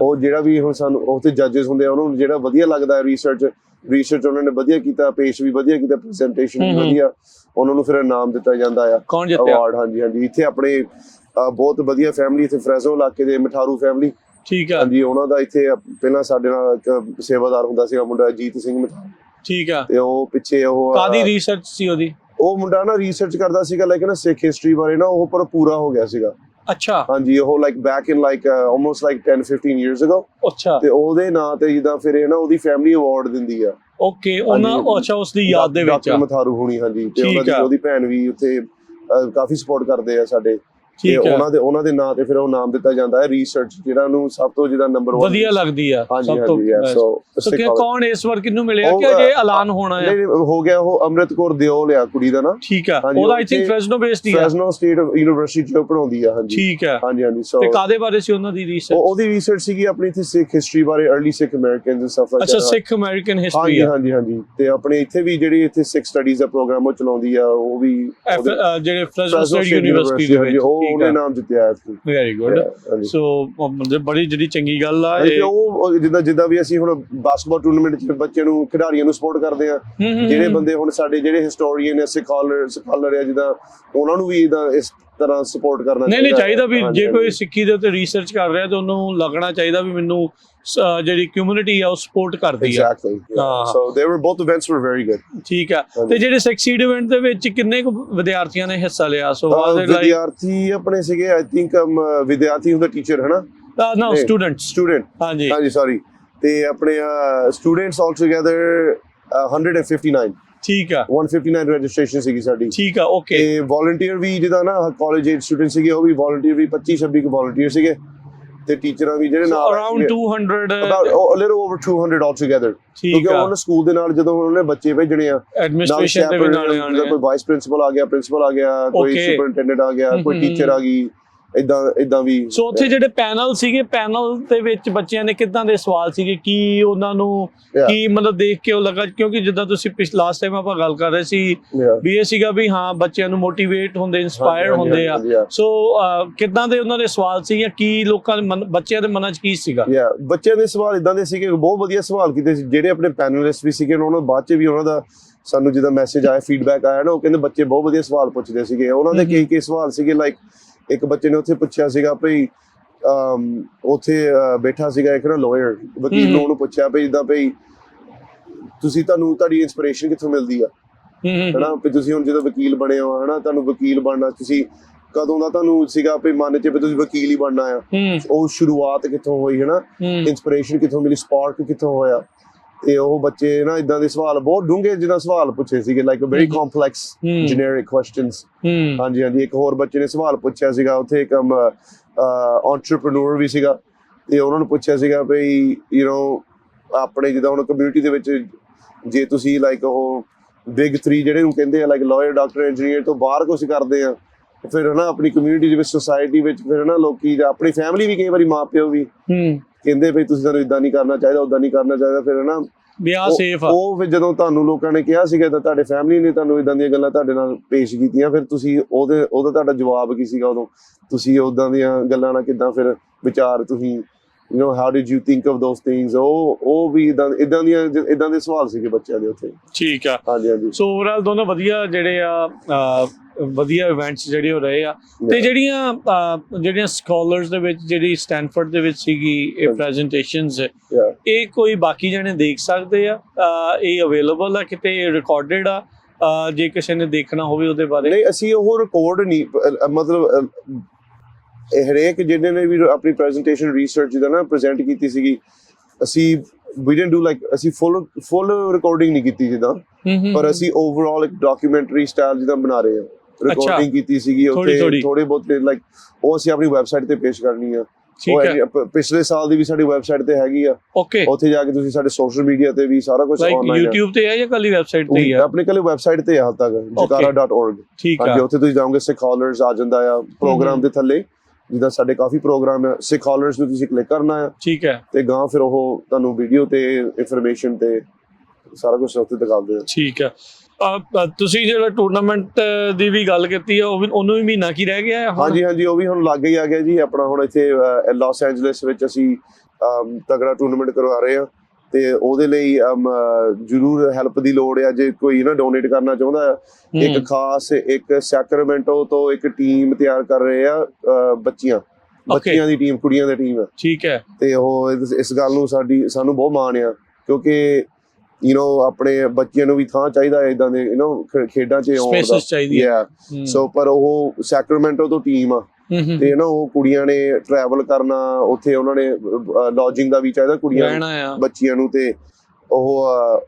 ਉਹ ਜਿਹੜਾ ਵੀ ਹੁਣ ਸਾਨੂੰ ਉੱਥੇ ਜੱਜਸ ਹੁੰਦੇ ਆ, ਉਹਨੂੰ ਜਿਹੜਾ ਵਧੀਆ ਲੱਗਦਾ ਰਿਸਰਚ ਉਹਨਾਂ ਨੇ ਵਧੀਆ ਕੀਤਾ, ਪੇਸ਼ ਵੀ ਵਧੀਆ ਕੀਤਾ, ਪ੍ਰੈਜੈਂਟੇਸ਼ਨ ਵੀ ਵਧੀਆ, ਉਹਨਾਂ ਨੂੰ ਫਿਰ ਇਨਾਮ ਦਿੱਤਾ ਜਾਂਦਾ ਆ, ਅਵਾਰਡ। ਹਾਂਜੀ, ਇੱਥੇ ਆਪਣੇ ਬਹੁਤ ਵਧੀਆ ਫੈਮਿਲੀ ਇੱਥੇ ਫਰੈਜ਼ੋ ਇਲਾਕੇ ਦੇ ਮਠਾਰੂ ਫੈਮਿਲੀ, ਠੀਕ ਹੈ। ਹਾਂਜੀ, ਉਹਨਾਂ ਦਾ ਇੱਥੇ ਪਹਿਲਾਂ ਸਾਡੇ ਨਾਲ ਇੱਕ ਸੇਵਾਦਾਰ ਹੁੰਦਾ ਸੀਗਾ ਮੁੰਡਾ ਅਜੀਤ ਸਿੰਘ ਮਠਾਰੂ, ਠੀਕ ਆ। ਤੇ ਉਹ ਪਿੱਛੇ ਉਹ ਕਾਦੀ ਰਿਸਰਚ ਸੀ ਉਹਦੀ? ਉਹ ਮੁੰਡਾ ਨਾ ਰਿਸਰਚ ਕਰਦਾ ਸੀਗਾ ਲਾਈਕ ਨਾ ਸਿੱਖ ਹਿਸਟਰੀ ਬਾਰੇ ਨਾ, ਉਹ ਪਰ ਪੂਰਾ ਹੋ ਗਿਆ ਸੀਗਾ। ਅੱਛਾ। ਹਾਂਜੀ, ਉਹ ਲਾਈਕ ਬੈਕ ਇਨ like almost like 10-15 years ago। ਅੱਛਾ। ਤੇ ਉਹਦੇ ਨਾਂ ਤੇ ਜਿੱਦਾਂ ਫਿਰ ਇਹ ਨਾ ਉਹਦੀ ਫੈਮਿਲੀ ਅਵਾਰਡ ਦਿੰਦੀ ਆ। ਓਕੇ, ਅੱਛਾ, ਉਸ ਦੀ ਯਾਦ ਦੇ ਵਿੱਚ ਡਾਕਟਰ ਮਠਾਰੂ ਹੋਣੀ। ਹਾਂਜੀ, ਤੇ ਉਹਦੀ ਭੈਣ ਵੀ ਉੱਥੇ ਕਾਫੀ ਸਪੋਰਟ ਕਰਦੇ ਆ ਸਾਡੇ, ਤੇ ਉਹਨਾਂ ਦੇ ਨਾਂ ਤੇ ਫਿਰ ਉਹ ਨਾਮ ਦਿੱਤਾ ਜਾਂਦਾ ਹੈ ਰਿਸਰਚ, ਜਿਹੜਾ ਨੂੰ ਸਭ ਤੋਂ ਜਿਹਦਾ ਨੰਬਰ 1 ਵਧੀਆ ਲੱਗਦੀ ਆ। ਸਭ ਤੋਂ ਸੋ ਕੌਣ ਇਸ ਵਾਰ ਕਿਹਨੂੰ ਮਿਲਿਆ ਕਿ ਅਜੇ ਐਲਾਨ ਹੋਣਾ ਹੈ? ਹੋ ਗਿਆ, ਉਹ ਅੰਮ੍ਰਿਤ ਕੌਰ ਦਿਓਲ ਆ ਕੁੜੀ ਦਾ ਨਾ। ਠੀਕ ਆ, ਉਹਦਾ ਆਈ ਥਿੰਕ ਫ੍ਰੈਸਨੋ ਬੇਸਡ ਹੀ ਆ, ਫ੍ਰੈਸਨੋ ਸਟੇਟ ਯੂਨੀਵਰਸਿਟੀ ਚ ਪੜਾਉਂਦੀ ਆ। ਹਾਂਜੀ, ਠੀਕ ਆ। ਹਾਂਜੀ, ਸੋ ਤੇ ਕਾਦੇ ਬਾਰੇ ਸੀ ਉਹਨਾਂ ਦੀ ਰਿਸਰਚ? ਉਹਦੀ ਰਿਸਰਚ ਸੀਗੀ ਆਪਣੀ ਇੱਥੇ ਸਿੱਖ ਹਿਸਟਰੀ ਬਾਰੇ, early Sikh Americans and stuff like that. ਅੱਛਾ, ਸਿੱਖ ਅਮਰੀਕਨ ਹਿਸਟਰੀ। ਹਾਂਜੀ, ਤੇ ਆਪਣੇ ਇੱਥੇ ਵੀ ਜਿਹੜੀ ਇੱਥੇ ਸਿੱਖ ਸਟੱਡੀਜ਼ ਦਾ ਪ੍ਰੋਗਰਾਮ ਉਹ ਚਲਾਉਂਦੀ ਆ, ਉਹ ਵੀ ਜਿਹੜੇ ਫ੍ਰੈਸਨੋ ਸਟੇਟ ਯੂਨੀਵਰਸਿਟੀ ਦੇ ਵਿੱਚ ਉਹਨੇ ਨਾਮ ਜਿੱਤਿਆ। Very good. ਸੋ ਬੜੀ ਜਿਹੜੀ ਚੰਗੀ ਗੱਲ ਆ। ਉਹ ਜਿੱਦਾਂ ਵੀ ਅਸੀਂ ਹੁਣ ਬਾਸਕਟਬਾਲ ਟੂਰਨਾਮੈਂਟ ਚ ਬੱਚਿਆਂ ਨੂੰ, ਖਿਡਾਰੀਆਂ ਨੂੰ ਸਪੋਰਟ ਕਰਦੇ ਆ, ਜਿਹੜੇ ਬੰਦੇ ਹੁਣ ਸਾਡੇ ਜਿਹੜੇ ਹਿਸਟੋਰੀਅਨ ਆ, ਸਕਾਲਰ ਆ, ਜਿੱਦਾਂ ਉਹਨਾਂ ਨੂੰ ਵੀ ਇਸ ਤਰ੍ਹਾਂ ਸਪੋਰਟ ਕਰਨਾ ਨਹੀਂ ਚਾਹੀਦਾ। ਵੀ ਜੇ ਕੋਈ ਸਿੱਖੀ ਦੇ ਉੱਤੇ ਰਿਸਰਚ ਕਰ ਰਿਹਾ ਤਾਂ ਉਹਨੂੰ ਲੱਗਣਾ ਚਾਹੀਦਾ ਵੀ ਮੈਨੂੰ ਜਿਹੜੀ ਕਮਿਊਨਿਟੀ ਆ ਉਹ ਸਪੋਰਟ ਕਰਦੀ ਆ। ਸੋ ਦੇ ਵਰ ਬੋਥ ਇਵੈਂਟਸ ਵਰ ਵੈਰੀ ਗੁੱਡ। ਠੀਕ ਆ। ਤੇ ਜਿਹੜੇ ਸਕਸੀਡ ਇਵੈਂਟ ਦੇ ਵਿੱਚ ਕਿੰਨੇ ਕੁ ਵਿਦਿਆਰਥੀਆਂ ਨੇ ਹਿੱਸਾ ਲਿਆ? ਸੋ ਵਿਦਿਆਰਥੀ ਆਪਣੇ ਸੀਗੇ ਆਈ ਥਿੰਕ ਵਿਦਿਆਰਥੀ ਹੁੰਦਾ ਟੀਚਰ ਹੈ ਨਾ? ਨੋ, ਸਟੂਡੈਂਟ। ਹਾਂਜੀ, ਸੌਰੀ। ਤੇ ਆਪਣੇ ਸਟੂਡੈਂਟਸ ਆਲ ਟੁਗੇਦਰ 159। ਠੀਕ ਆ। 159 ਰਜਿਸਟ੍ਰੇਸ਼ਨ ਸੀਗੀ ਸਾਡੀ। ਠੀਕ ਆ, ਓਕੇ। ਤੇ ਵੋਲੰਟੀਅਰ ਵੀ ਜਿੱਦਾਂ ਨਾ ਕਾਲਜ ਏਜ ਸਟੂਡੈਂਟ ਸੀਗੇ, ਉਹ ਵੀ ਵੋਲੰਟੀਅਰ ਵੀ 25-26 ਕੁ ਵੋਲੰਟੀਅਰ ਸੀਗੇ, ਤੇ ਟੀਚਰਾਂ ਵੀ ਜਿਹੜੇ ਨਾਲ around 200 about a little over 200 all together। ਕਿਉਂਕਿ ਉਹਨਾਂ ਸਕੂਲ ਦੇ ਨਾਲ ਜਦੋਂ ਉਹਨੇ ਬੱਚੇ ਭੇਜਣੇ ਆ, ਐਡਮਿਨਿਸਟ੍ਰੇਸ਼ਨ ਦੇ ਵੀ ਨਾਲੇ ਆਣੇ, ਕੋਈ ਵਾਈਸ ਪ੍ਰਿੰਸੀਪਲ ਆ ਗਿਆ, ਪ੍ਰਿੰਸੀਪਲ ਆ ਗਿਆ, ਕੋਈ ਸੁਪਰਡੈਂਟੈਂਟ ਆ ਗਿਆ, ਕੋਈ ਟੀਚਰ ਆ ਗਈ, ਇਦਾਂ ਵੀ। ਸੋ ਉੱਥੇ ਜਿਹੜੇ ਪੈਨਲ ਸੀਗੇ, ਪੈਨਲ ਦੇ ਵਿੱਚ ਬੱਚਿਆਂ ਨੇ ਕਿੱਦਾਂ ਦੇ ਸਵਾਲ ਸੀਗੇ, ਕੀ ਉਹਨਾਂ ਨੂੰ ਕੀ ਮਤਲਬ ਦੇਖ ਕੇ ਉਹ ਲੱਗਾ? ਕਿਉਂਕਿ ਜਿੱਦਾਂ ਤੁਸੀਂ ਲਾਸਟ ਟਾਈਮ ਆਪਾਂ ਗੱਲ ਕਰ ਰਹੇ ਸੀ ਵੀ ਇਹ ਸੀਗਾ ਵੀ ਹਾਂ ਬੱਚਿਆਂ ਨੂੰ ਮੋਟੀਵੇਟ ਹੁੰਦੇ, ਇਨਸਪਾਇਰ ਹੁੰਦੇ ਆ। ਸੋ ਕਿੱਦਾਂ ਦੇ ਉਹਨਾਂ ਦੇ ਸਵਾਲ ਸੀ, ਜਾਂ ਕੀ ਲੋਕਾਂ ਦੇ ਬੱਚਿਆਂ ਦੇ ਮਨਾਂ 'ਚ ਕੀ ਸੀਗਾ? ਬੱਚਿਆਂ ਦੇ ਸਵਾਲ ਇਦਾਂ ਦੇ ਸੀਗੇ, ਬਹੁਤ ਵਧੀਆ ਸਵਾਲ ਕੀਤੇ ਸੀ। ਜਿਹੜੇ ਆਪਣੇ ਪੈਨਲਿਸਟ ਵੀ ਸੀਗੇ ਉਹਨਾਂ ਨੂੰ ਬਾਅਦ 'ਚ ਵੀ ਉਹਨਾਂ ਦਾ ਸਾਨੂੰ ਜਿੱਦਾਂ ਮੈਸੇਜ ਆਇਆ, ਫੀਡਬੈਕ ਆਇਆ ਨਾ, ਉਹ ਕਹਿੰਦੇ ਬੱਚੇ ਬਹੁਤ ਵਧੀਆ ਸਵਾਲ ਪੁੱਛਦੇ ਸੀਗੇ। ਉਹਨਾਂ ਦੇ ਕਈ ਸਵਾਲ ਸੀਗੇ ਲਾਈਕ ਇੱਕ ਬੱਚੇ ਨੇ ਉੱਥੇ ਪੁੱਛਿਆ ਸੀਗਾ ਭਈ ਉੱਥੇ ਬੈਠਾ ਸੀਗਾ ਇੱਕ ਨਾ ਲਾਇਰ, ਵਕੀਲ ਨੂੰ ਉਹਨੂੰ ਪੁੱਛਿਆ ਭਈ ਜਿੱਦਾਂ ਭਈ ਤੁਹਾਡੀ ਇੰਸਪੀਰੇਸ਼ਨ ਕਿੱਥੋਂ ਮਿਲਦੀ ਆ, ਹਨਾ? ਵੀ ਤੁਸੀਂ ਹੁਣ ਜਦੋਂ ਵਕੀਲ ਬਣੇ ਹੋ, ਹਨਾ, ਤੁਹਾਨੂੰ ਵਕੀਲ ਬਣਨਾ ਤੁਸੀਂ ਕਦੋਂ ਦਾ ਤੁਹਾਨੂੰ ਸੀਗਾ ਭਈ ਮਨ 'ਚ ਵੀ ਤੁਸੀਂ ਵਕੀਲ ਹੀ ਬਣਨਾ ਆ? ਉਹ ਸ਼ੁਰੂਆਤ ਕਿੱਥੋਂ ਹੋਈ, ਹਨਾ? ਇੰਸਪੀਰੇਸ਼ਨ ਕਿੱਥੋਂ ਮਿਲੀ, ਸਪਾਰਕ ਕਿੱਥੋਂ ਹੋਇਆ? ਤੇ ਉਹ ਬੱਚੇ ਨਾ ਇਦਾਂ ਦੇ ਸਵਾਲ ਬਹੁਤ ਡੂੰਘੇ ਜਿਹਾ ਸਵਾਲ ਪੁੱਛੇ ਸੀਗੇ, like very complex generic questions. ਹਾਂਜੀ ਹਾਂਜੀ, ਇੱਕ ਹੋਰ ਬੱਚੇ ਨੇ ਸਵਾਲ ਪੁੱਛਿਆ ਸੀਗਾ ਉੱਥੇ, ਇੱਕ ਐਂਟਰਪ੍ਰੈਨਿਓਰ ਵੀ ਸੀਗਾ, ਤੇ ਉਹਨਾਂ ਨੂੰ ਪੁੱਛਿਆ ਸੀਗਾ ਵੀ ਆਪਣੇ ਜਿੱਦਾਂ ਹੁਣ ਕਮਿਊਨਿਟੀ ਦੇ ਵਿੱਚ ਜੇ ਤੁਸੀਂ ਲਾਈਕ ਉਹ ਬਿਗ 3 ਜਿਹੜੇ ਨੂੰ ਕਹਿੰਦੇ ਆ, ਲਾਈਕ ਲਾਇਰ, ਡਾਕਟਰ, ਇੰਜੀਨੀਅਰ ਤੋਂ ਬਾਹਰ ਕੁਛ ਕਰਦੇ ਆ, ਫਿਰ ਹਨਾ ਆਪਣੀ ਕਮਿਊਨਿਟੀ ਦੇ ਵਿੱਚ, ਸੁਸਾਇਟੀ ਵਿੱਚ, ਫਿਰ ਹਨਾ ਲੋਕੀ ਜਾਂ ਆਪਣੀ ਫੈਮਿਲੀ ਵੀ, ਕਈ ਵਾਰੀ ਮਾਂ ਪਿਓ ਵੀ ਕਹਿੰਦੇ ਵੀ ਤੁਸੀਂ ਤੁਹਾਨੂੰ ਇਦਾਂ ਨਹੀਂ ਕਰਨਾ ਚਾਹੀਦਾ, ਉਦਾਂ ਨਹੀਂ ਕਰਨਾ ਚਾਹੀਦਾ, ਫਿਰ ਹਨਾ ਉਹ ਫਿਰ ਜਦੋਂ ਤੁਹਾਨੂੰ ਲੋਕਾਂ ਨੇ ਕਿਹਾ ਸੀਗਾ ਤਾਂ ਤੁਹਾਡੇ ਫੈਮਿਲੀ ਨੇ ਤੁਹਾਨੂੰ ਇਦਾਂ ਦੀਆਂ ਗੱਲਾਂ ਤੁਹਾਡੇ ਨਾਲ ਪੇਸ਼ ਕੀਤੀਆਂ, ਫਿਰ ਤੁਸੀਂ ਉਹਦਾ ਤੁਹਾਡਾ ਜਵਾਬ ਕੀ ਸੀਗਾ ਉਦੋਂ? ਤੁਸੀਂ ਉਦਾਂ ਦੀਆਂ ਗੱਲਾਂ ਨਾਲ ਕਿੱਦਾਂ ਫਿਰ ਵਿਚਾਰ ਤੁਸੀਂ how did you think of those things? ਉਹ ਵੀ ਇਦਾਂ ਦੇ ਸਵਾਲ ਸੀਗੇ ਬੱਚਿਆਂ ਦੇ ਉੱਥੇ। ਠੀਕ ਆ। ਹਾਂਜੀ ਹਾਂਜੀ। ਸੋ ਓਵਰਆਲ ਦੋਨੋਂ ਵਧੀਆ ਜਿਹੜੇ ਆ ਵਧੀਆ ਇਵੈਂਟਸ ਜਿਹੜੇ ਹੋ ਰਹੇ ਆ, ਤੇ ਜਿਹੜੀਆਂ ਸਕਾਲਰਸ ਦੇ ਵਿੱਚ ਜਿਹੜੀ ਸਟੈਨਫੋਰਡ ਦੇ ਵਿੱਚ ਸੀਗੀ ਇਹ ਪ੍ਰੈਜੈਂਟੇਸ਼ਨਸ, ਇਹ ਕੋਈ ਬਾਕੀ ਜਣੇ ਦੇਖ ਸਕਦੇ ਆ? ਇਹ ਅਵੇਲੇਬਲ ਆ ਕਿਤੇ, ਰਿਕਾਰਡਡ ਆ? ਜੇ ਕਿਸੇ ਨੇ ਦੇਖਣਾ ਹੋਵੇ ਉਹਦੇ ਬਾਰੇ? ਨਹੀਂ, ਅਸੀਂ ਉਹ ਰਿਕਾਰਡ ਨਹੀਂ, ਮਤਲਬ ਹਰੇਕ ਜਿਹਨੇ ਨੇ ਵੀ ਆਪਣੀ ਪ੍ਰੈਜੈਂਟੇਸ਼ਨ ਰਿਸਰਚ ਜਿੱਦਾਂ ਨਾ ਪ੍ਰੈਜ਼ੈਂਟ ਕੀਤੀ ਸੀਗੀ, ਅਸੀਂ we didn't do like ਅਸੀਂ full ਰਿਕਾਰਡਿੰਗ ਨਹੀਂ ਕੀਤੀ ਜਿੱਦਾਂ, ਪਰ ਅਸੀਂ ਓਵਰਆਲ ਇੱਕ ਡਾਕੂਮੈਂਟਰੀ ਸਟਾਈਲ ਜਿੱਦਾਂ ਬਣਾ ਰਹੇ ਹਾਂ। ਰਿਕਾਰਡਿੰਗ ਕੀਤੀ ਸੀਗੀ ਉੱਥੇ ਥੋੜੇ ਬਹੁਤ, ਲਾਈਕ ਉਹ ਅਸੀਂ ਆਪਣੀ ਵੈਬਸਾਈਟ ਤੇ ਪੇਸ਼ ਕਰਨੀ ਆ। ਪਿਛਲੇ ਸਾਲ ਦੀ ਵੀ ਸਾਡੀ ਵੈਬਸਾਈਟ ਤੇ ਹੈਗੀ ਆ, ਉੱਥੇ ਜਾ ਕੇ ਤੁਸੀਂ ਸਾਡੇ ਸੋਸ਼ਲ ਮੀਡੀਆ ਤੇ ਵੀ ਸਾਰਾ ਕੁਝ ਆਨਲਾਈਨ YouTube ਤੇ ਹੈ ਜਾਂ ਕੱਲੀ ਵੈਬਸਾਈਟ ਤੇ ਹੀ ਆ? ਆਪਣੇ ਕੱਲੀ ਵੈਬਸਾਈਟ ਤੇ ਹਾਲ ਤੱਕ jakara.org। ਹਾਂਜੀ, ਉੱਥੇ ਤੁਸੀਂ ਜਾਓਗੇ, ਸਿਖਾਲਰਸ ਆ ਜਾਂਦਾ ਆ ਪ੍ਰੋਗਰਾਮ ਦੇ ਥੱਲੇ, ਜਿੱਦਾਂ ਸਾਡੇ ਕਾਫੀ ਪ੍ਰੋਗਰਾਮ ਆ, ਸਿਖਾਲਰਸ ਨੂੰ ਤੁਸੀਂ ਕਲਿੱਕ ਕਰਨਾ ਆ। ਠੀਕ ਹੈ। ਤੇ ਗਾਂ ਫਿਰ ਉਹ ਤੁਹਾਨੂੰ ਵੀਡੀਓ ਤੇ ਇਨਫੋਰਮੇਸ਼ਨ ਤੇ ਸਾਰਾ ਕੁਝ ਉੱਥੇ ਦਿਖਾਉਂਦੇ ਆ। ਠੀਕ ਹੈ। ਤੁਸੀਂ ਜਿਹੜਾ ਟੂਰਨਾਮੈਂਟ ਦੀ ਵੀ ਗੱਲ ਕੀਤੀ ਆ, ਉਹਨੂੰ ਵੀ ਮਹੀਨਾ ਕੀ ਰਹਿ ਗਿਆ? ਹਾਂਜੀ ਹਾਂਜੀ, ਉਹ ਵੀ ਹੁਣ ਲੱਗ ਹੀ ਆ ਗਿਆ ਜੀ ਆਪਣਾ। ਹੁਣ ਇੱਥੇ ਲਾਸ ਐਂਜਲਸ ਵਿੱਚ ਅਸੀਂ ਤਗੜਾ ਟੂਰਨਾਮੈਂਟ ਕਰਵਾ ਰਹੇ ਹਾਂ, ਤੇ ਉਹਦੇ ਲਈ ਜ਼ਰੂਰ ਹੈਲਪ ਦੀ ਲੋੜ ਆ। ਜੇ ਕੋਈ ਨਾ ਡੋਨੇਟ ਕਰਨਾ ਚਾਹੁੰਦਾ ਆ, ਇੱਕ ਖਾਸ ਇੱਕ ਸੈਕਰਾਮੈਂਟੋ ਤੋਂ ਇੱਕ ਟੀਮ ਤਿਆਰ ਕਰ ਰਹੇ ਆ, ਬੱਚੀਆਂ ਦੀ ਟੀਮ, ਕੁੜੀਆਂ ਦੀ ਟੀਮ। ਠੀਕ ਹੈ। ਤੇ ਉਹ ਇਸ ਗੱਲ ਨੂੰ ਸਾਨੂੰ ਬਹੁਤ ਮਾਣ ਆ, ਕਿਉਂਕਿ ਆਪਣੇ ਬੱਚਿਆਂ ਨੂੰ ਵੀ ਥਾਂ ਚਾਹੀਦਾ ਹੈ ਇਦਾਂ ਦੇ ਖੇਡਾਂ 'ਚ ਆਉਣ ਦਾ। ਸੋ ਪਰ ਉਹ ਸੈਕਰਾਮੈਂਟੋ ਤੋਂ ਟੀਮ ਆ, ਤੇ ਉਹ ਕੁੜੀਆਂ ਨੇ ਟਰੈਵਲ ਕਰਨਾ, ਉੱਥੇ ਉਹਨਾਂ ਨੇ ਲੌਜਿੰਗ ਦਾ ਵੀ ਚਾਹੀਦਾ ਕੁੜੀਆਂ ਬੱਚਿਆਂ ਨੂੰ, ਤੇ ਉਹ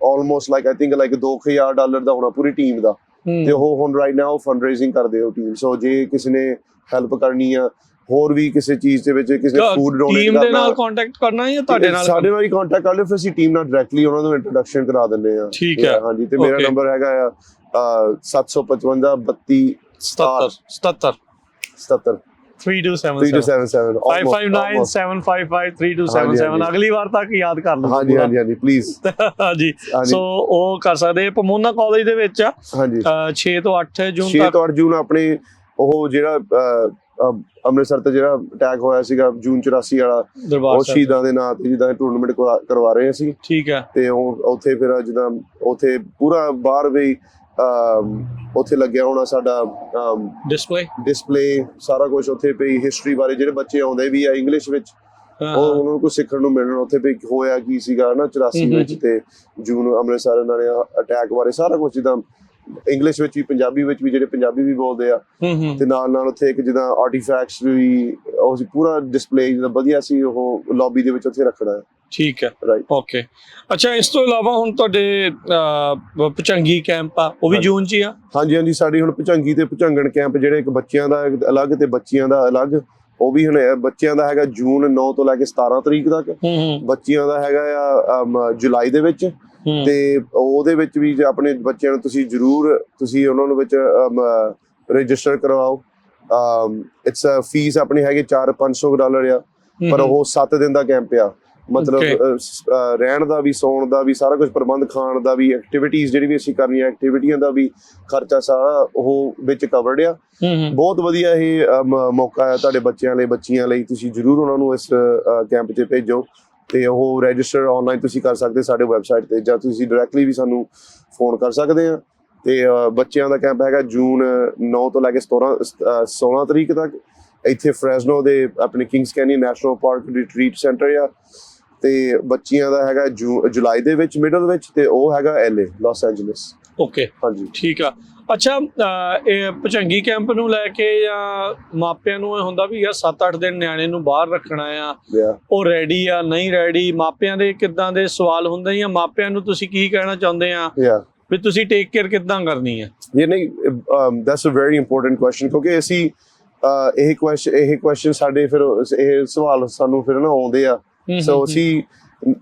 almost like I think like $2,000 ਦਾ ਹੋਣਾ ਪੂਰੀ ਟੀਮ ਦਾ। ਤੇ ਉਹ ਹੁਣ ਰਾਈਟ ਨਾਓ ਫੰਡ ਰੇਜ਼ਿੰਗ ਕਰਦੇ ਉਹ ਟੀਮ। ਸੋ ਜੇ ਕਿਸੇ ਨੇ ਹੈਲਪ ਕਰਨੀ ਆ, ਹੋਰ ਵੀ ਕਿਸੇ ਚੀਜ਼ ਦੇ ਵਿੱਚ, ਕਿਸੇ ਫੂਡ ਡੋਨੇਟ ਕਰਨਾ, ਟੀਮ ਦੇ ਨਾਲ ਕੰਟੈਕਟ ਕਰਨਾ ਜਾਂ ਤੁਹਾਡੇ ਨਾਲ? ਸਾਡੇ ਨਾਲ ਹੀ ਕੰਟੈਕਟ ਕਰ ਲਿਓ, ਫਿਰ ਅਸੀਂ ਟੀਮ ਨਾਲ ਡਾਇਰੈਕਟਲੀ ਉਹਨਾਂ ਨੂੰ ਇੰਟਰੋਡਕਸ਼ਨ ਕਰਾ ਦਿੰਦੇ ਆ। ਠੀਕ ਹੈ। ਹਾਂਜੀ, ਤੇ ਮੇਰਾ ਨੰਬਰ ਹੈਗਾ ਆ 755 32 77 77 3277 559 755 3277। ਅਗਲੀ ਵਾਰ ਤੱਕ ਯਾਦ ਕਰ ਲਓ। ਹਾਂਜੀ ਹਾਂਜੀ ਹਾਂਜੀ, ਪਲੀਜ਼। ਹਾਂਜੀ, ਸੋ ਉਹ ਕਰ ਸਕਦੇ। ਪਮੋਨਾ ਕਾਲਜ ਦੇ ਵਿੱਚ ਆ। ਹਾਂਜੀ, 6 ਤੋਂ 8 ਜੂਨ ਤੱਕ। 6 ਤੋਂ 8 ਜੂਨ ਆਪਣੇ ਉਹ ਜਿਹੜਾ ਅੰਮ੍ਰਿਤਸਰ ਤੇ ਜਿਹੜਾ ਅਟੈਕ ਹੋਇਆ ਸੀਗਾ ਜੂਨ 84 ਵਾਲਾ, ਉਹ ਸ਼ਹੀਦਾਂ ਦੇ ਨਾਂ ਤੇ ਜਿੱਦਾਂ ਟੂਰਨਾਮੈਂਟ ਕਰਵਾ ਰਹੇ ਸੀ। ਠੀਕ ਹੈ। ਤੇ ਉਹ ਉੱਥੇ ਫਿਰ ਜਿੱਦਾਂ ਉੱਥੇ ਪੂਰਾ ਬਾਹਰ ਵੀ ਉੱਥੇ ਲੱਗਿਆ ਹੋਣਾ ਸਾਡਾ ਡਿਸਪਲੇ ਸਾਰਾ ਕੁਝ ਉੱਥੇ ਪਈ, ਹਿਸਟਰੀ ਬਾਰੇ ਜਿਹੜੇ ਬੱਚੇ ਆਉਂਦੇ ਵੀ ਆ ਇੰਗਲਿਸ਼ ਵਿੱਚ, ਉਹ ਉਹਨਾਂ ਨੂੰ ਕੁਝ ਸਿੱਖਣ ਨੂੰ ਮਿਲਣਾ ਉੱਥੇ ਵੀ ਹੋਇਆ ਕੀ ਸੀਗਾ ਨਾ 84 ਵਿੱਚ, ਤੇ ਜੂਨ ਅੰਮ੍ਰਿਤਸਰ ਇਹਨਾਂ ਨੇ ਅਟੈਕ ਬਾਰੇ ਸਾਰਾ ਕੁਝ ਜਿੱਦਾਂ ਇੰਗਲਿਸ਼ ਵਿੱਚ ਵੀ, ਪੰਜਾਬੀ ਵਿੱਚ ਵੀ, ਜਿਹੜੇ ਪੰਜਾਬੀ ਵੀ ਬੋਲਦੇ ਆ, ਤੇ ਨਾਲ ਉੱਥੇ ਇੱਕ ਜਿੱਦਾਂ ਆਰਟੀਫੈਕਟਸ ਵੀ, ਉਹ ਪੂਰਾ ਡਿਸਪਲੇ ਜਿੱਦਾਂ ਵਧੀਆ ਸੀ, ਉਹ ਲੌਬੀ ਦੇ ਵਿੱਚ ਉੱਥੇ ਰੱਖਣਾ ਹੈ। ਠੀਕ ਹੈ, ਰਾਈਟ, ਓਕੇ। ਅੱਛਾ, ਇਸ ਤੋਂ ਇਲਾਵਾ ਹੁਣ ਤੁਹਾਡੇ ਭੁਚੰਗੀ ਕੈਂਪ ਆ, ਉਹ ਵੀ ਜੂਨ 'ਚ ਹੀ ਆ? ਹਾਂਜੀ ਹਾਂਜੀ, ਸਾਡੀ ਹੁਣ ਭੁਚੰਗੀ ਤੇ ਭੁਚੰਗਣ ਕੈਂਪ ਜਿਹੜੇ, ਇੱਕ ਬੱਚਿਆਂ ਦਾ ਅਲੱਗ ਤੇ ਬੱਚਿਆਂ ਦਾ ਅਲੱਗ, ਉਹ ਵੀ ਹੁਣ ਬੱਚਿਆਂ ਦਾ ਹੈਗਾ ਜੂਨ 9 ਤੋਂ ਲੈ ਕੇ 17 ਤਰੀਕ ਤੱਕ। ਬੱਚਿਆਂ ਦਾ ਹੈਗਾ ਆ ਜੁਲਾਈ ਦੇ ਵਿੱਚ, ਤੇ ਉਹਦੇ ਵਿੱਚ ਵੀ ਆਪਣੇ ਬੱਚਿਆਂ ਨੂੰ ਤੁਸੀਂ ਉਹਨਾਂ ਨੂੰ ਵਿੱਚ ਰਜਿਸਟਰ ਕਰਵਾਓ। ਇਟਸ ਫੀਸ ਆਪਣੀ ਹੈਗੀ $400-500 ਆ, ਪਰ ਉਹ 7 ਦਿਨ ਦਾ ਕੈਂਪ ਆ। ਮਤਲਬ ਰਹਿਣ ਦਾ ਵੀ, ਸੌਣ ਦਾ ਵੀ, ਸਾਰਾ ਕੁਝ ਪ੍ਰਬੰਧ, ਖਾਣ ਦਾ ਵੀ, ਐਕਟੀਵਿਟੀਜ਼ ਜਿਹੜੀ ਵੀ ਅਸੀਂ ਕਰਨੀਆਂ, ਐਕਟੀਵਿਟੀਆਂ ਦਾ ਵੀ ਖਰਚਾ ਸਾਰਾ ਉਹ ਵਿੱਚ ਕਵਰਡ ਆ। ਬਹੁਤ ਵਧੀਆ ਇਹ ਮੌਕਾ ਹੈ ਤੁਹਾਡੇ ਬੱਚਿਆਂ ਲਈ, ਬੱਚੀਆਂ ਲਈ। ਤੁਸੀਂ ਜ਼ਰੂਰ ਉਹਨਾਂ ਨੂੰ ਇਸ ਕੈਂਪ 'ਚ ਭੇਜੋ, ਤੇ ਉਹ ਰਜਿਸਟਰ ਆਨਲਾਈਨ ਤੁਸੀਂ ਕਰ ਸਕਦੇ ਸਾਡੇ ਵੈਬਸਾਈਟ ਤੇ, ਜਾਂ ਤੁਸੀਂ ਡਾਇਰੈਕਟਲੀ ਵੀ ਸਾਨੂੰ ਫੋਨ ਕਰ ਸਕਦੇ ਆ। ਤੇ ਬੱਚਿਆਂ ਦਾ ਕੈਂਪ ਹੈਗਾ ਜੂਨ 9 ਤੋਂ ਲੈ ਕੇ 16 ਤਰੀਕ ਤੱਕ, ਇੱਥੇ ਫਰੈਜ਼ਨੋ ਦੇ ਆਪਣੇ ਕਿੰਗਸ ਕੈਨੀ ਨੈਸ਼ਨਲ ਪਾਰਕ ਰਿਟਰੀਟ ਸੈਂਟਰ ਆ। ਤੇ ਬੱਚਿਆਂ ਦਾ ਹੈਗਾ ਜੁਲਾਈ ਦੇ ਵਿੱਚ, ਮਿਡਲ ਵਿੱਚ, ਤੇ ਉਹ ਹੈਗਾ LA, ਲਾਸ ਐਂਜਲਸ। ਓਕੇ, ਹਾਂਜੀ, ਠੀਕ ਆ। ਅੱਛਾ, ਇਹ ਭੁਜੰਗੀ ਕੈਂਪ ਨੂੰ ਲੈ ਕੇ ਜਾਂ ਮਾਪਿਆਂ ਨੂੰ ਇਹ ਹੁੰਦਾ ਵੀ ਯਾਰ 7-8 ਦਿਨ ਨਿਆਣੇ ਨੂੰ ਬਾਹਰ ਰੱਖਣਾ ਆ, ਉਹ ਰੈਡੀ ਆ ਨਹੀਂ ਰੈਡੀ, ਮਾਪਿਆਂ ਦੇ ਕਿੱਦਾਂ ਦੇ ਸਵਾਲ ਹੁੰਦੇ ਜਾਂ ਮਾਪਿਆਂ ਨੂੰ ਤੁਸੀਂ ਕੀ ਕਹਿਣਾ ਚਾਹੁੰਦੇ ਆ ਵੀ ਤੁਸੀਂ ਟੇਕ ਕੇਅਰ ਕਿੱਦਾਂ ਕਰਨੀ ਹੈ? ਇਹ ਨਹੀਂ, that's a very important question, ਕਿਉਂਕਿ ਅਸੀਂ ਇਹ ਕੁਐਸਚਨ ਸਾਡੇ ਫਿਰ ਇਹ ਸਵਾਲ ਸਾਨੂੰ ਫਿਰ ਨਾ ਆਉਂਦੇ ਆ। ਸੋ ਅਸੀਂ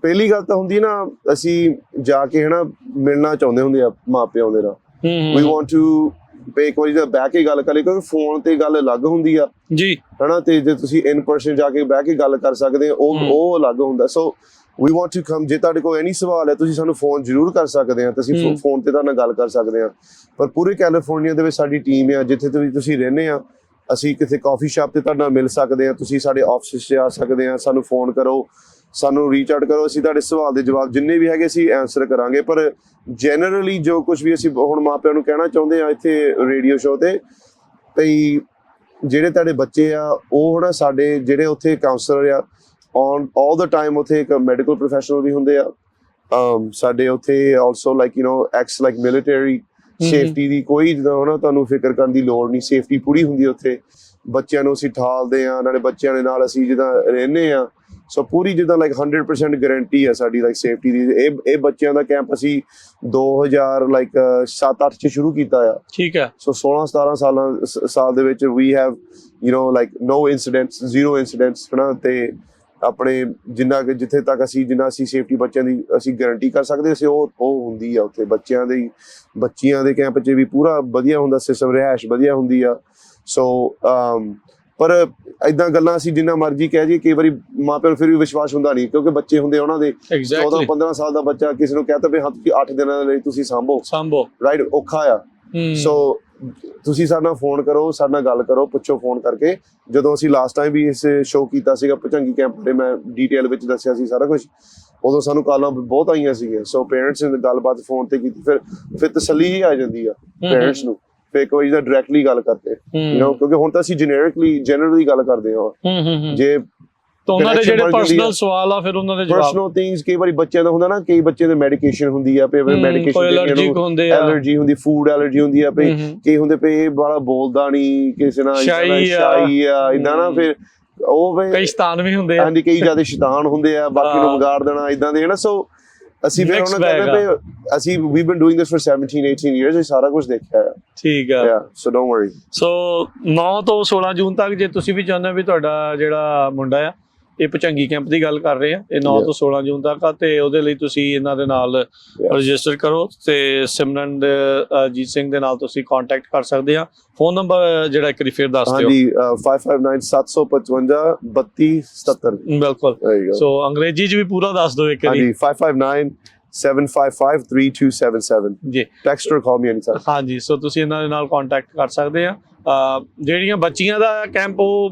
ਪਹਿਲੀ ਗੱਲ ਤਾਂ ਹੁੰਦੀ ਨਾ, ਅਸੀਂ ਜਾ ਕੇ ਹਨਾ ਮਿਲਣਾ ਚਾਹੁੰਦੇ ਹੁੰਦੇ ਆ ਮਾਪਿਆਂ ਦੇ ਨਾਲ। ਵੀ ਵਾਂਟ ਟੂ ਇੱਕ ਵਾਰੀ ਤਾਂ ਬਹਿ ਕੇ ਗੱਲ ਕਰੇ, ਕਿਉਂਕਿ ਫੋਨ ਤੇ ਗੱਲ ਅਲੱਗ ਹੁੰਦੀ ਆ ਜੀ ਹਨਾ, ਤੇ ਜੇ ਤੁਸੀਂ ਇਨ ਪਰਸਨ ਜਾ ਕੇ ਬਹਿ ਕੇ ਗੱਲ ਕਰ ਸਕਦੇ ਆ ਉਹ ਅਲੱਗ ਹੁੰਦਾ। ਸੋ ਵੀ ਵਾਂਟ ਟੂ ਕਮ, ਜੇ ਤੁਹਾਡੇ ਕੋਲ ਐਨੀ ਸਵਾਲ ਹੈ ਤੁਸੀਂ ਸਾਨੂੰ ਫੋਨ ਜ਼ਰੂਰ ਕਰ ਸਕਦੇ ਆ, ਤੁਸੀਂ ਫੋਨ ਤੇ ਤੁਹਾਡੇ ਨਾਲ ਗੱਲ ਕਰ ਸਕਦੇ ਆ। ਪਰ ਪੂਰੇ ਕੈਲੀਫੋਰਨੀਆ ਦੇ ਵਿੱਚ ਸਾਡੀ ਟੀਮ ਆ, ਜਿੱਥੇ ਤੁਸੀਂ ਰਹਿੰਦੇ ਆ, ਅਸੀਂ ਕਿਸੇ ਕਾਫੀ ਸ਼ਾਪ ਤੇ ਤੁਹਾਡੇ ਨਾਲ ਮਿਲ ਸਕਦੇ ਆ, ਤੁਸੀਂ ਸਾਡੇ ਆਫਿਸ 'ਚ ਆ ਸਕਦੇ ਆ, ਸਾਨੂੰ ਫੋਨ ਕਰੋ, ਸਾਨੂੰ ਰੀਚ ਆਊਟ ਕਰੋ, ਅਸੀਂ ਤੁਹਾਡੇ ਸਵਾਲ ਦੇ ਜਵਾਬ ਜਿੰਨੇ ਵੀ ਹੈਗੇ ਅਸੀਂ ਆਨਸਰ ਕਰਾਂਗੇ। ਪਰ ਜਨਰਲੀ ਜੋ ਕੁਝ ਵੀ ਅਸੀਂ ਹੁਣ ਮਾਪਿਆਂ ਨੂੰ ਕਹਿਣਾ ਚਾਹੁੰਦੇ ਆ ਇੱਥੇ ਰੇਡੀਓ ਸ਼ੋਅ ਤੇ, ਭਈ ਜਿਹੜੇ ਤੁਹਾਡੇ ਬੱਚੇ ਆ ਉਹ ਨਾ ਸਾਡੇ ਜਿਹੜੇ ਉੱਥੇ ਕਾਉਂਸਲਰ ਆ ਔਨ ਆਲ ਦਾ ਟਾਈਮ, ਉੱਥੇ ਇੱਕ ਮੈਡੀਕਲ ਪ੍ਰੋਫੈਸ਼ਨਲ ਵੀ ਹੁੰਦੇ ਆ ਸਾਡੇ ਉੱਥੇ, also like you know ex like military, safety ਦੀ ਕੋਈ ਜਿੱਦਾਂ ਹਨਾ ਤੁਹਾਨੂੰ ਫਿਕਰ ਕਰਨ ਦੀ ਲੋੜ ਨਹੀਂ, ਸੇਫਟੀ ਪੂਰੀ ਹੁੰਦੀ ਹੈ ਉੱਥੇ। ਬੱਚਿਆਂ ਨੂੰ ਅਸੀਂ ਠਾਲਦੇ ਆ, ਨਾਲੇ ਬੱਚਿਆਂ ਦੇ ਨਾਲ ਅਸੀਂ ਜਿੱਦਾਂ ਰਹਿੰਦੇ ਆ, ਸੋ ਪੂਰੀ ਜਿੱਦਾਂ ਲਾਈਕ 100% ਗਾਰੰਟੀ ਹੈ ਸਾਡੀ ਲਾਈਕ ਸੇਫਟੀ ਦੀ। ਇਹ ਬੱਚਿਆਂ ਦਾ ਕੈਂਪ ਅਸੀਂ 2000 ਲਾਈਕ 7-8 ਚ ਸ਼ੁਰੂ ਕੀਤਾ ਆ। ਠੀਕ ਹੈ। ਸੋ 16-17 ਸਾਲ ਦੇ ਵਿੱਚ we have you know like no incidents, zero incidents ਹਨਾ, ਤੇ ਆਪਣੇ ਜਿੱਥੇ ਤੱਕ ਜਿੰਨਾ ਅਸੀਂ ਸੇਫਟੀ ਬੱਚਿਆਂ ਦੀ ਅਸੀਂ ਗਾਰੰਟੀ ਕਰ ਸਕਦੇ ਅਸੀਂ ਉਹ ਹੁੰਦੀ ਆ ਉੱਥੇ। ਬੱਚਿਆਂ ਦੇ ਕੈਂਪ 'ਚ ਵੀ ਪੂਰਾ ਵਧੀਆ ਹੁੰਦਾ ਸਿਸਟਮ, ਰਿਹਾਇਸ਼ ਵਧੀਆ ਹੁੰਦੀ ਆ। ਸੋ ਪਰ ਏਦਾਂ ਗੱਲਾਂ ਅਸੀਂ ਜਿੰਨਾ ਮਰਜ਼ੀ ਕਹਿ ਜਾਈਏ, ਕਈ ਵਾਰੀ ਮਾਪਿਆਂ ਨੂੰ ਫਿਰ ਵੀ ਵਿਸ਼ਵਾਸ ਹੁੰਦਾ ਨਹੀਂ, ਕਿਉਂਕਿ ਬੱਚੇ ਹੁੰਦੇ ਉਹਨਾਂ ਦੇ 14-15 ਸਾਲ ਦਾ ਬੱਚਾ ਕਿਸੇ ਨੂੰ ਕਹਿਤਾ ਵੀ ਹਾਂ ਤੁਸੀਂ 8 ਦਿਨਾਂ ਲਈ ਤੁਸੀਂ ਸਾਂਭੋ ਰਾਈਟ, ਔਖਾ ਆ। ਸੋ ਤੁਸੀਂ ਸਾਡੇ ਨਾਲ ਫੋਨ ਕਰੋ, ਸਾਡੇ ਨਾਲ ਗੱਲ ਕਰੋ, ਪੁੱਛੋ ਫੋਨ ਕਰਕੇ। ਜਦੋਂ ਅਸੀਂ ਲਾਸਟ ਟਾਈਮ ਵੀ ਇਸ ਸ਼ੋਅ ਕੀਤਾ ਸੀਗਾ ਭੁਜੰਗੀ ਕੈਂਪ ਤੇ, ਮੈਂ ਡਿਟੇਲ ਵਿੱਚ ਦੱਸਿਆ ਸੀ ਸਾਰਾ ਕੁਝ, ਉਦੋਂ ਸਾਨੂੰ ਕਾਲਾਂ ਬਹੁਤ ਆਈਆਂ ਸੀਗੀਆਂ। ਸੋ ਪੇਰੈਂਟਸ ਨੇ ਗੱਲਬਾਤ ਫੋਨ ਤੇ ਕੀਤੀ, ਫਿਰ ਤਸੱਲੀ ਹੀ ਆ ਜਾਂਦੀ ਆ ਪੇਰੈਂਟਸ ਨੂੰ, ਫਿਰ ਇੱਕ ਵਾਰੀ ਦਾ ਡਾਇਰੈਕਟਲੀ ਗੱਲ ਕਰਕੇ, ਯੂ ਨੋ, ਕਿਉਂਕਿ ਹੁਣ ਤਾਂ ਅਸੀਂ ਜਨਰਲੀ ਗੱਲ ਕਰਦੇ ਹਾਂ। ਜੇ ਉਹਨਾਂ ਦੇ ਜਿਹੜੇ ਪਰਸਨਲ ਸਵਾਲ ਆ ਫਿਰ ਉਹਨਾਂ ਦੇ ਜਵਾਬ, ਪਰਸਨਲ ਥਿੰਗਸ, ਕਈ ਵਾਰੀ ਬੱਚਿਆਂ ਦਾ ਹੁੰਦਾ ਨਾ, ਕਈ ਬੱਚੇ ਦੇ ਮੈਡੀਕੇਸ਼ਨ ਹੁੰਦੀ ਆ, ਪੇ ਮੈਡੀਕੇਸ਼ਨ ਐਲਰਜੀ ਹੁੰਦੀ, ਫੂਡ ਐਲਰਜੀ ਹੁੰਦੀ ਆ, ਪੇ ਕਈ ਹੁੰਦੇ ਪੇ ਇਹ ਬੜਾ ਬੋਲਦਾ ਨਹੀਂ ਕਿਸੇ ਨਾਲ, ਸ਼ਾਈ ਆ ਇਦਾਂ ਨਾ, ਫਿਰ ਉਹ ਕਈ ਸ਼ੈਤਾਨ ਵੀ ਹੁੰਦੇ ਆ, ਹਾਂਜੀ ਕਈ ਜ਼ਿਆਦਾ ਸ਼ੈਤਾਨ ਹੁੰਦੇ ਆ, ਬਾਕੀ ਨੂੰ ਵਿਗਾੜ ਦੇਣਾ ਇਦਾਂ ਦੇ, ਹੈ ਨਾ। ਸੋ ਅਸੀਂ ਫਿਰ ਉਹਨਾਂ ਕਹਿੰਦੇ ਪਏ ਅਸੀਂ ਵੀ ਬੀਨ ਡੂਇੰਗ ਦਿਸ ਫॉर 17-18 ਇਅਰਸ, ਇਹ ਸਾਰਾ ਕੁਝ ਦੇਖਿਆ ਹੈ। ਠੀਕ ਆ, ਸੋ ਡੋਨਟ ਵਰੀ। ਸੋ 9 ਤੋਂ 16 ਜੂਨ ਤੱਕ ਜੇ ਤੁਸੀਂ ਵੀ ਚਾਹੁੰਦੇ ਵੀ ਤੁਹਾਡਾ ਜਿਹੜਾ ਮੁੰਡਾ ਆ, ਇਹ ਭੁਜੰਗੀ ਕੈਂਪ ਦੀ ਗੱਲ ਕਰ ਰਹੇ ਆ, ਇਹ 9 ਤੋਂ 16 ਜੂਨ ਤੱਕ ਆ, ਤੇ ਉਹਦੇ ਲਈ ਤੁਸੀਂ ਇਹਨਾਂ ਦੇ ਨਾਲ ਰਜਿਸਟਰ ਕਰੋ, ਤੇ ਸਿਮਰਨ ਜੀਤ ਸਿੰਘ ਦੇ ਨਾਲ ਤੁਸੀਂ ਕੰਟੈਕਟ ਕਰ ਸਕਦੇ ਆ। ਫੋਨ ਨੰਬਰ ਜਿਹੜਾ ਇੱਕ ਵਾਰੀ ਫਿਰ ਦੱਸ ਦਿਓ। ਹਾਂਜੀ 5597553270। ਬਿਲਕੁਲ, ਸੋ ਅੰਗਰੇਜ਼ੀ ਚ ਵੀ ਪੂਰਾ ਦੱਸ ਦਿਓ ਇੱਕ ਵਾਰੀ। 5597553277 ਜੀ, text or call me any time. ਹਾਂਜੀ, ਸੋ ਤੁਸੀਂ ਇਹਨਾਂ ਦੇ ਨਾਲ ਕੰਟੈਕਟ ਕਰ ਸਕਦੇ ਆ। ਜਿਹੜੀਆਂ ਬੱਚੀਆਂ ਦਾ ਕੈਂਪ ਉਹ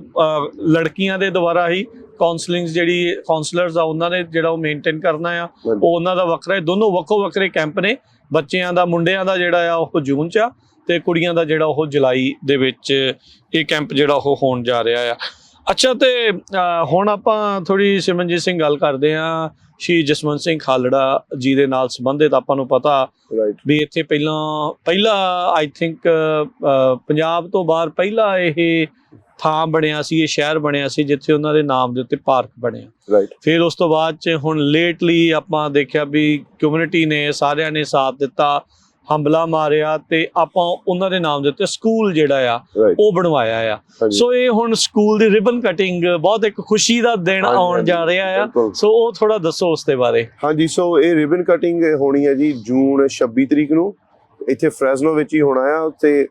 ਲੜਕੀਆਂ ਦੇ ਦੁਆਰਾ ਹੀ ਕਾਉਂਸਲਿੰਗ, ਜਿਹੜੀ ਕਾਉਂਸਲਰਸ ਆ ਉਹਨਾਂ ਨੇ ਜਿਹੜਾ ਉਹ ਮੇਨਟੇਨ ਕਰਨਾ ਆ, ਉਹ ਉਹਨਾਂ ਦਾ ਵੱਖਰਾ ਹੈ। ਦੋਨੋਂ ਵੱਖੋ ਵੱਖਰੇ ਕੈਂਪ ਨੇ। ਬੱਚਿਆਂ ਦਾ, ਮੁੰਡਿਆਂ ਦਾ ਜਿਹੜਾ ਆ ਉਹ ਜੂਨ 'ਚ ਆ, ਤੇ ਕੁੜੀਆਂ ਦਾ ਜਿਹੜਾ ਉਹ ਜੁਲਾਈ ਦੇ ਵਿੱਚ ਇਹ ਕੈਂਪ ਜਿਹੜਾ ਉਹ ਹੋਣ ਜਾ ਰਿਹਾ ਆ। ਅੱਛਾ, ਤੇ ਹੁਣ ਆਪਾਂ ਥੋੜੀ ਸਿਮਰਨਜੀਤ ਸਿੰਘ ਗੱਲ ਕਰਦੇ ਆ ਸ਼ਹੀਦ ਜਸਵੰਤ ਸਿੰਘ ਖਾਲੜਾ ਜੀ ਦੇ ਨਾਲ ਸੰਬੰਧਿਤ। ਆਪਾਂ ਨੂੰ ਪਤਾ ਵੀ ਇੱਥੇ ਪਹਿਲਾ ਆਈ ਥਿੰਕ ਪੰਜਾਬ ਤੋਂ ਬਾਹਰ ਪਹਿਲਾ ਇਹ ਥਾਂ ਬਣਿਆ ਸੀ, ਇਹ ਸ਼ਹਿਰ ਬਣਿਆ ਸੀ ਜਿੱਥੇ ਉਹਨਾਂ ਦੇ ਨਾਮ ਦੇ ਉੱਤੇ ਪਾਰਕ ਬਣਿਆ। ਫਿਰ ਉਸ ਤੋਂ ਬਾਅਦ 'ਚ ਹੁਣ ਲੇਟਲੀ ਆਪਾਂ ਦੇਖਿਆ ਵੀ ਕਮਿਊਨਿਟੀ ਨੇ, ਸਾਰਿਆਂ ਨੇ ਸਾਥ ਦਿੱਤਾ, ਹੰਬਲਾ ਮਾਰਿਆ, ਤੇ ਆਪਾਂ ਉਹਨਾਂ ਦੇ ਨਾਮ ਦੇ ਉੱਤੇ ਸਕੂਲ ਜਿਹੜਾ ਆ ਉਹ ਬਣਵਾਇਆ ਆ। ਸੋ ਇਹ ਹੁਣ ਸਕੂਲ ਦੀ ਰਿਬਨ ਕਟਿੰਗ, ਬਹੁਤ ਇੱਕ ਖੁਸ਼ੀ ਦਾ ਦਿਨ ਆਉਣ ਜਾ ਰਿਹਾ ਆ। ਸੋ ਉਹ ਥੋੜਾ ਦੱਸੋ ਉਸ ਦੇ ਬਾਰੇ। ਹਾਂਜੀ, ਸੋ ਇਹ ਰਿਬਨ ਕਟਿੰਗ ਹੋਣੀ ਹੈ ਜੀ ਜੂਨ 26 ਤਰੀਕ ਨੂੰ, ਇੱਥੇ ਫ੍ਰੈਜ਼ਨੋ ਵਿੱਚ ਹੀ ਹੋਣਾ ਆ। ਤੇ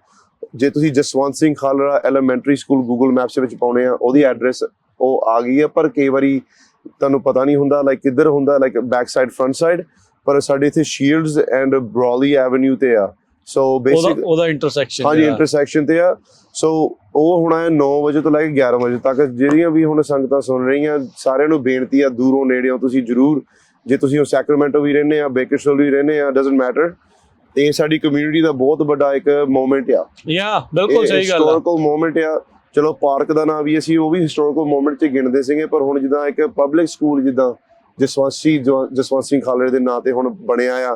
ਜੇ ਤੁਸੀਂ Jaswant Singh Khalra elementary school Google maps ਦੇ ਵਿੱਚ ਪਾਉਣੇ ਆ, ਉਹਦੀ ਐਡਰੈਸ ਉਹ ਆ ਗਈ ਹੈ, ਪਰ ਕਈ ਵਾਰੀ ਤੁਹਾਨੂੰ ਪਤਾ ਨਹੀਂ ਹੁੰਦਾ ਲਾਈਕ ਕਿੱਧਰ ਹੁੰਦਾ, like back side, front side, ਪਰ ਸਾਡੇ ਇੱਥੇ ਸ਼ੀਲਡਸ ਐਂਡ ਬ੍ਰੌਲੀ ਐਵੇਨਿਊ ਤੇ ਆ। ਸੋ ਬੇਸਿਕ ਉਹਦਾ ਇੰਟਰਸੈਕਸ਼ਨ, ਹਾਂਜੀ ਇੰਟਰਸੈਕਸ਼ਨ ਤੇ ਆ। ਸੋ ਉਹ ਹੋਣਾ ਹੈ 9 ਵਜੇ ਤੋਂ ਲੈ ਕੇ 11 ਵਜੇ ਤੱਕ। ਜਿਹੜੀਆਂ ਵੀ ਹੁਣ ਸੰਗਤਾਂ ਸੁਣ ਰਹੀਆਂ, ਸਾਰਿਆਂ ਨੂੰ ਬੇਨਤੀ ਆ, ਦੂਰੋਂ ਨੇੜਿਓਂ ਤੁਸੀਂ ਜ਼ਰੂਰ, ਜੇ ਤੁਸੀਂ ਸੈਕਰਾਮੈਂਟੋ ਵੀ ਰਹਿੰਦੇ ਆ, ਬੇਕਰਸਵਿਲ ਵੀ ਰਹਿੰਦੇ ਆ, ਡਜ਼ਨਟ ਮੈਟਰ, ਇਹ ਸਾਡੀ ਕਮਿਊਨਿਟੀ ਦਾ ਬਹੁਤ ਵੱਡਾ ਇੱਕ ਮੂਵਮੈਂਟ ਆ। ਬਿਲਕੁਲ ਸਹੀ ਗੱਲ ਆ, ਹਿਸਟੋਰੀਕਲ ਮੂਵਮੈਂਟ ਆ। ਚਲੋ ਪਾਰਕ ਦਾ ਨਾਂ ਵੀ ਅਸੀਂ ਉਹ ਵੀ ਹਿਸਟੋਰੀਕਲ ਮੂਵਮੈਂਟ 'ਚ ਗਿਣਦੇ ਸੀਗੇ, ਪਰ ਹੁਣ ਜਿੱਦਾਂ ਇੱਕ ਪਬਲਿਕ ਸਕੂਲ ਜਿੱਦਾਂ ਜਸਵੰਤ ਸਿੰਘ ਖਾਲੜੇ ਦੇ ਨਾਂ ਤੇ ਹੁਣ ਬਣਿਆ ਆ।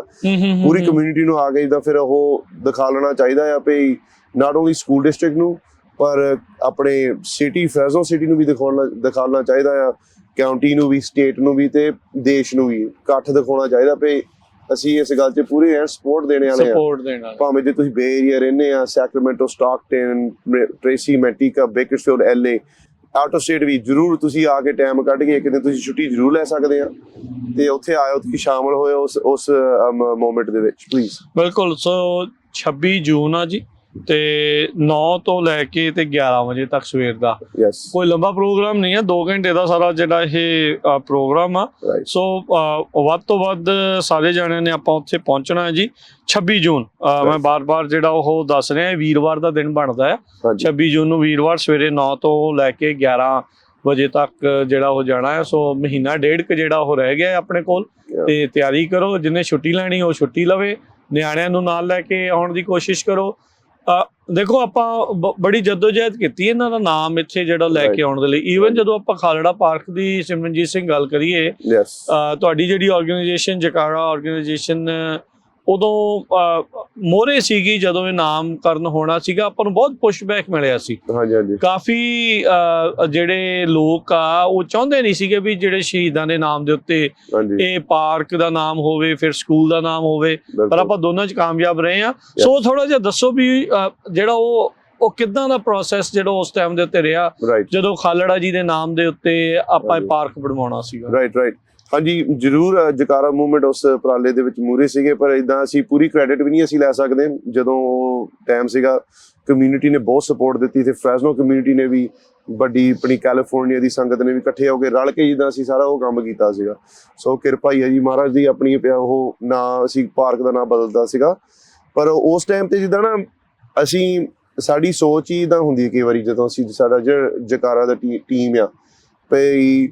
ਪੂਰੀ ਕਮਿਊਨਿਟੀ ਨੂੰ ਆ ਕੇ ਜਿੱਦਾਂ ਫਿਰ ਉਹ ਦਿਖਾ ਲੈਣਾ ਚਾਹੀਦਾ ਆ ਵੀ ਨਾਟ ਓਨਲੀ ਸਕੂਲ ਡਿਸਟ੍ਰਿਕਟ ਨੂੰ ਪਰ ਆਪਣੇ ਸਿਟੀ ਫਰੈਜ਼ਨੋ ਸਿਟੀ ਨੂੰ ਵੀ ਦਿਖਾਉਣਾ ਚਾਹੀਦਾ ਆ, ਕਾਉਂਟੀ ਨੂੰ ਵੀ, ਸਟੇਟ ਨੂੰ ਵੀ ਤੇ ਦੇਸ਼ ਨੂੰ ਵੀ ਇਕੱਠ ਦਿਖਾਉਣਾ ਚਾਹੀਦਾ ਵੀ ਅਸੀਂ ਇਸ ਗੱਲ 'ਚ ਪੂਰੇ ਸਪੋਰਟ ਦੇਣੇ ਵਾਲੇ ਆ। ਭਾਵੇਂ ਜੇ ਤੁਸੀਂ ਬੇ ਏਰੀਆ ਰਹਿੰਦੇ ਆ, Sacramento, Stockton, Tracy, Manteca, Bakersfield, LA, out of state ਵੀ ਜ਼ਰੂਰ ਤੁਸੀਂ ਆ ਕੇ ਟਾਈਮ ਕੱਢ ਕੇ ਇੱਕ ਦਿਨ ਤੁਸੀਂ ਛੁੱਟੀ ਜ਼ਰੂਰ ਲੈ ਸਕਦੇ ਆ ਤੇ ਉੱਥੇ ਆਇਓ, ਤੁਸੀਂ ਸ਼ਾਮਲ ਹੋਇਓ ਉਸ ਮੂਮੈਂਟ ਦੇ ਵਿੱਚ ਪਲੀਜ਼। ਬਿਲਕੁਲ। ਸੋ 26 ਜੂਨ ਆ ਜੀ ਤੇ 9 ਤੋਂ ਲੈ ਕੇ ਤੇ 11 ਵਜੇ ਤੱਕ ਸਵੇਰ ਦਾ ਕੋਈ ਲੰਬਾ ਪ੍ਰੋਗਰਾਮ ਨਹੀਂ ਆ, 2 ਘੰਟੇ ਦਾ ਸਾਰਾ ਜਿਹੜਾ ਇਹ ਪ੍ਰੋਗਰਾਮ ਆ। ਸੋ ਵੱਧ ਤੋਂ ਵੱਧ ਸਾਰੇ ਜਾਣਿਆਂ ਨੇ ਆਪਾਂ ਉੱਥੇ ਪਹੁੰਚਣਾ ਹੈ ਜੀ 26 ਜੂਨ। ਮੈਂ ਬਾਰ-ਬਾਰ ਜਿਹੜਾ ਉਹ ਦੱਸ ਰਿਹਾ, ਵੀਰਵਾਰ ਦਾ ਦਿਨ ਬਣਦਾ ਹੈ 26 ਜੂਨ ਨੂੰ, ਵੀਰਵਾਰ ਸਵੇਰੇ 9 ਤੋਂ ਲੈ ਕੇ 11 ਵਜੇ ਤੱਕ ਜਿਹੜਾ ਉਹ ਜਾਣਾ ਹੈ। ਸੋ ਮਹੀਨਾ ਡੇਢ ਕੁ ਜਿਹੜਾ ਉਹ ਰਹਿ ਗਿਆ ਆਪਣੇ ਕੋਲ ਤੇ ਤਿਆਰੀ ਕਰੋ। ਜਿਹਨੇ ਛੁੱਟੀ ਲੈਣੀ ਉਹ ਛੁੱਟੀ ਲਵੇ, ਨਿਆਣਿਆਂ ਨੂੰ ਨਾਲ ਲੈ ਕੇ ਆਉਣ ਦੀ ਕੋਸ਼ਿਸ਼ ਕਰੋ। ਦੇਖੋ ਆਪਾਂ ਬੜੀ ਜਦੋਜਹਿਦ ਕੀਤੀ ਇਹਨਾਂ ਦਾ ਨਾਮ ਇੱਥੇ ਜਿਹੜਾ ਲੈ ਕੇ ਆਉਣ ਦੇ ਲਈ। ਈਵਨ ਜਦੋਂ ਆਪਾਂ ਖਾਲੜਾ ਪਾਰਕ ਦੀ ਸਿਮਰਨਜੀਤ ਸਿੰਘ ਗੱਲ ਕਰੀਏ, ਤੁਹਾਡੀ ਜਿਹੜੀ ਆਰਗੇਨਾਈਜੇਸ਼ਨ ਜਕਾਰਾ ਆਰਗੇਨਾਈਜੇਸ਼ਨ ਉਦੋਂ ਮੋਹਰੇ ਸੀਗੀ ਜਦੋਂ ਇਹ ਨਾਮਕਰਨ ਹੋਣਾ ਸੀਗਾ, ਆਪਾਂ ਨੂੰ ਬਹੁਤ ਪੁਸ਼ਬੈਕ ਮਿਲਿਆ ਸੀ। ਕਾਫੀ ਜਿਹੜੇ ਲੋਕ ਆ ਉਹ ਚਾਹੁੰਦੇ ਨਹੀਂ ਸੀਗੇ ਵੀ ਜਿਹੜੇ ਸ਼ਹੀਦਾਂ ਦੇ ਨਾਮ ਦੇ ਉੱਤੇ ਇਹ ਪਾਰਕ ਦਾ ਨਾਮ ਹੋਵੇ, ਫਿਰ ਸਕੂਲ ਦਾ ਨਾਮ ਹੋਵੇ, ਪਰ ਆਪਾਂ ਦੋਨਾਂ 'ਚ ਕਾਮਯਾਬ ਰਹੇ ਆ। ਸੋ ਥੋੜਾ ਜਿਹਾ ਦੱਸੋ ਵੀ ਜਿਹੜਾ ਉਹ ਕਿੱਦਾਂ ਦਾ ਪ੍ਰੋਸੈਸ ਜਿਹੜਾ ਉਸ ਟਾਈਮ ਦੇ ਉੱਤੇ ਰਿਹਾ ਜਦੋਂ ਖਾਲੜਾ ਜੀ ਦੇ ਨਾਮ ਦੇ ਉੱਤੇ ਆਪਾਂ ਇਹ ਪਾਰਕ ਬਣਵਾਉਣਾ ਸੀਗਾ। ਰਾਈਟ। ਹਾਂਜੀ ਜ਼ਰੂਰ, ਜਕਾਰਾ ਮੂਵਮੈਂਟ ਉਸ ਉਪਰਾਲੇ ਦੇ ਵਿੱਚ ਮੂਹਰੇ ਸੀਗੇ, ਪਰ ਇਦਾਂ ਅਸੀਂ ਪੂਰੀ ਕ੍ਰੈਡਿਟ ਵੀ ਨਹੀਂ ਅਸੀਂ ਲੈ ਸਕਦੇ। ਜਦੋਂ ਟਾਈਮ ਸੀਗਾ ਕਮਿਊਨਿਟੀ ਨੇ ਬਹੁਤ ਸਪੋਰਟ ਦਿੱਤੀ ਤੇ ਫਰੈਜ਼ਨੋ ਕਮਿਊਨਿਟੀ ਨੇ ਵੀ, ਵੱਡੀ ਆਪਣੀ ਕੈਲੀਫੋਰਨੀਆ ਦੀ ਸੰਗਤ ਨੇ ਵੀ ਇਕੱਠੇ ਹੋ ਕੇ ਰਲ ਕੇ ਜਿੱਦਾਂ ਅਸੀਂ ਸਾਰਾ ਉਹ ਕੰਮ ਕੀਤਾ ਸੀਗਾ। ਸੋ ਕਿਰਪਾ ਹੀ ਹੈ ਜੀ ਮਹਾਰਾਜ ਦੀ ਆਪਣੀ, ਉਹ ਨਾਂ ਅਸੀਂ ਪਾਰਕ ਦਾ ਨਾਂ ਬਦਲਦਾ ਸੀਗਾ। ਪਰ ਉਸ ਟਾਈਮ ਤੇ ਜਿੱਦਾਂ ਨਾ ਅਸੀਂ, ਸਾਡੀ ਸੋਚ ਹੀ ਇਦਾਂ ਹੁੰਦੀ ਹੈ ਕਈ ਵਾਰੀ ਜਦੋਂ ਅਸੀਂ ਸਾਡਾ ਜਕਾਰਾ ਦਾ ਟੀਮ ਆ ਭਈ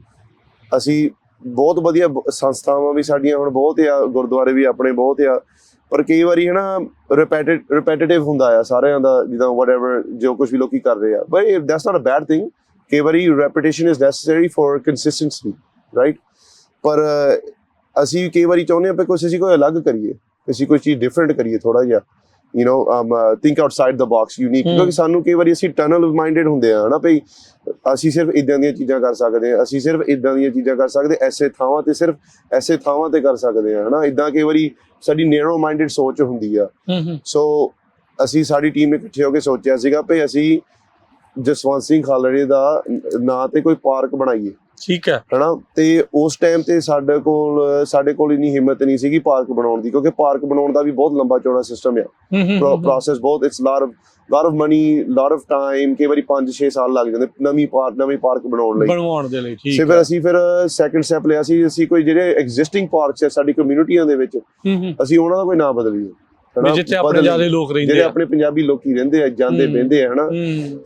ਅਸੀਂ ਬਹੁਤ ਵਧੀਆ ਸੰਸਥਾਵਾਂ ਵੀ ਸਾਡੀਆਂ ਹੁਣ ਬਹੁਤ ਆ, ਗੁਰਦੁਆਰੇ ਵੀ ਆਪਣੇ ਬਹੁਤ ਆ, ਪਰ ਕਈ ਵਾਰੀ ਹੈ ਨਾ ਰਿਪੈਟੇਟਿਵ ਹੁੰਦਾ ਆ ਸਾਰਿਆਂ ਦਾ, ਜਿੱਦਾਂ ਵਟਐਵਰ ਜੋ ਕੁਝ ਵੀ ਲੋਕੀ ਕਰ ਰਹੇ ਆ। But that's not a bad thing. ਕਈ ਵਾਰੀ repetition is necessary for consistency, right. ਪਰ ਅਸੀਂ ਕਈ ਵਾਰੀ ਚਾਹੁੰਦੇ ਹਾਂ ਕਿ ਕੁਛ ਅਸੀਂ ਕੋਈ ਅਲੱਗ ਕਰੀਏ, ਅਸੀਂ ਕੋਈ ਚੀਜ਼ ਡਿਫਰੈਂਟ ਕਰੀਏ ਥੋੜਾ ਜਿਹਾ, think outside the box, unique, ਕਿਉਂਕਿ ਸਾਨੂੰ ਕਈ ਵਾਰੀ ਅਸੀਂ ਟਨਲ ਮਾਈਂਡਡ ਹੁੰਦੇ ਆ ਨਾ ਭਈ ਅਸੀਂ ਸਿਰਫ ਇਦਾਂ ਦੀਆਂ ਚੀਜ਼ਾਂ ਕਰ ਸਕਦੇ ਹਾਂ, ਅਸੀਂ ਸਿਰਫ ਇਦਾਂ ਦੀਆਂ ਚੀਜ਼ਾਂ ਕਰ ਸਕਦੇ, ਐਸੇ ਥਾਵਾਂ ਤੇ ਸਿਰਫ ਐਸੇ ਥਾਵਾਂ ਤੇ ਕਰ ਸਕਦੇ ਹਾਂ, ਹਨਾ। ਇਦਾਂ ਕਈ ਵਾਰੀ ਸਾਡੀ ਨੈਰੋ ਮਾਈਂਡਡ ਸੋਚ ਹੁੰਦੀ ਆ। ਸੋ ਅਸੀਂ ਸਾਡੀ ਟੀਮ ਨੇ ਇਕੱਠੇ ਹੋ ਕੇ ਸੋਚਿਆ ਸੀਗਾ ਭਈ ਅਸੀਂ ਜਸਵੰਤ ਸਿੰਘ ਖਾਲੜੇ ਦਾ ਨਾਂ ਤੇ ਕੋਈ ਪਾਰਕ ਬਣਾਈਏ, ਠੀਕ ਹੈ ਹਨਾ। ਤੇ ਉਸ ਟਾਈਮ ਤੇ ਸਾਡੇ ਕੋਲ ਇੰਨੀ ਹਿੰਮਤ ਨਹੀਂ ਸੀਗੀ ਪਾਰਕ ਬਣਾਉਣ ਦੀ, ਕਿਉਂਕਿ ਪਾਰਕ ਬਣਾਉਣ ਦਾ ਵੀ ਬਹੁਤ ਲੰਬਾ ਚੌੜਾ ਸਿਸਟਮ ਆ, ਪ੍ਰੋਸੈਸ ਬਹੁਤ, it's lot of money, lot of time, ਕਈ ਵਾਰੀ 5-6 ਸਾਲ ਲੱਗ ਜਾਂਦੇ ਨਵੀਂ ਪਾਰਕ ਬਣਾਉਣ ਦੇ ਲਈ। ਠੀਕ ਹੈ। ਫਿਰ ਅਸੀਂ ਸੈਕੰਡ ਸਟੈਪ ਲਿਆ ਸੀ, ਅਸੀਂ ਕੋਈ ਜਿਹੜੇ ਐਗਜ਼ਿਸਟਿੰਗ ਪਾਰਕਸ ਆ ਸਾਡੀ ਕਮਿਊਨਿਟੀਆਂ ਦੇ ਵਿੱਚ, ਅਸੀਂ ਉਹਨਾਂ ਦਾ ਕੋਈ ਨਾਮ ਬਦਲੀਏ, ਜਿੱਥੇ ਆਪਣੇ ਜ਼ਿਆਦਾ ਲੋਕ ਰਹਿੰਦੇ, ਜਿਹੜੇ ਆਪਣੇ ਪੰਜਾਬੀ ਲੋਕੀ ਰਹਿੰਦੇ ਆ, ਜਾਂਦੇ ਬਹਿੰਦੇ ਆ, ਹਨਾ।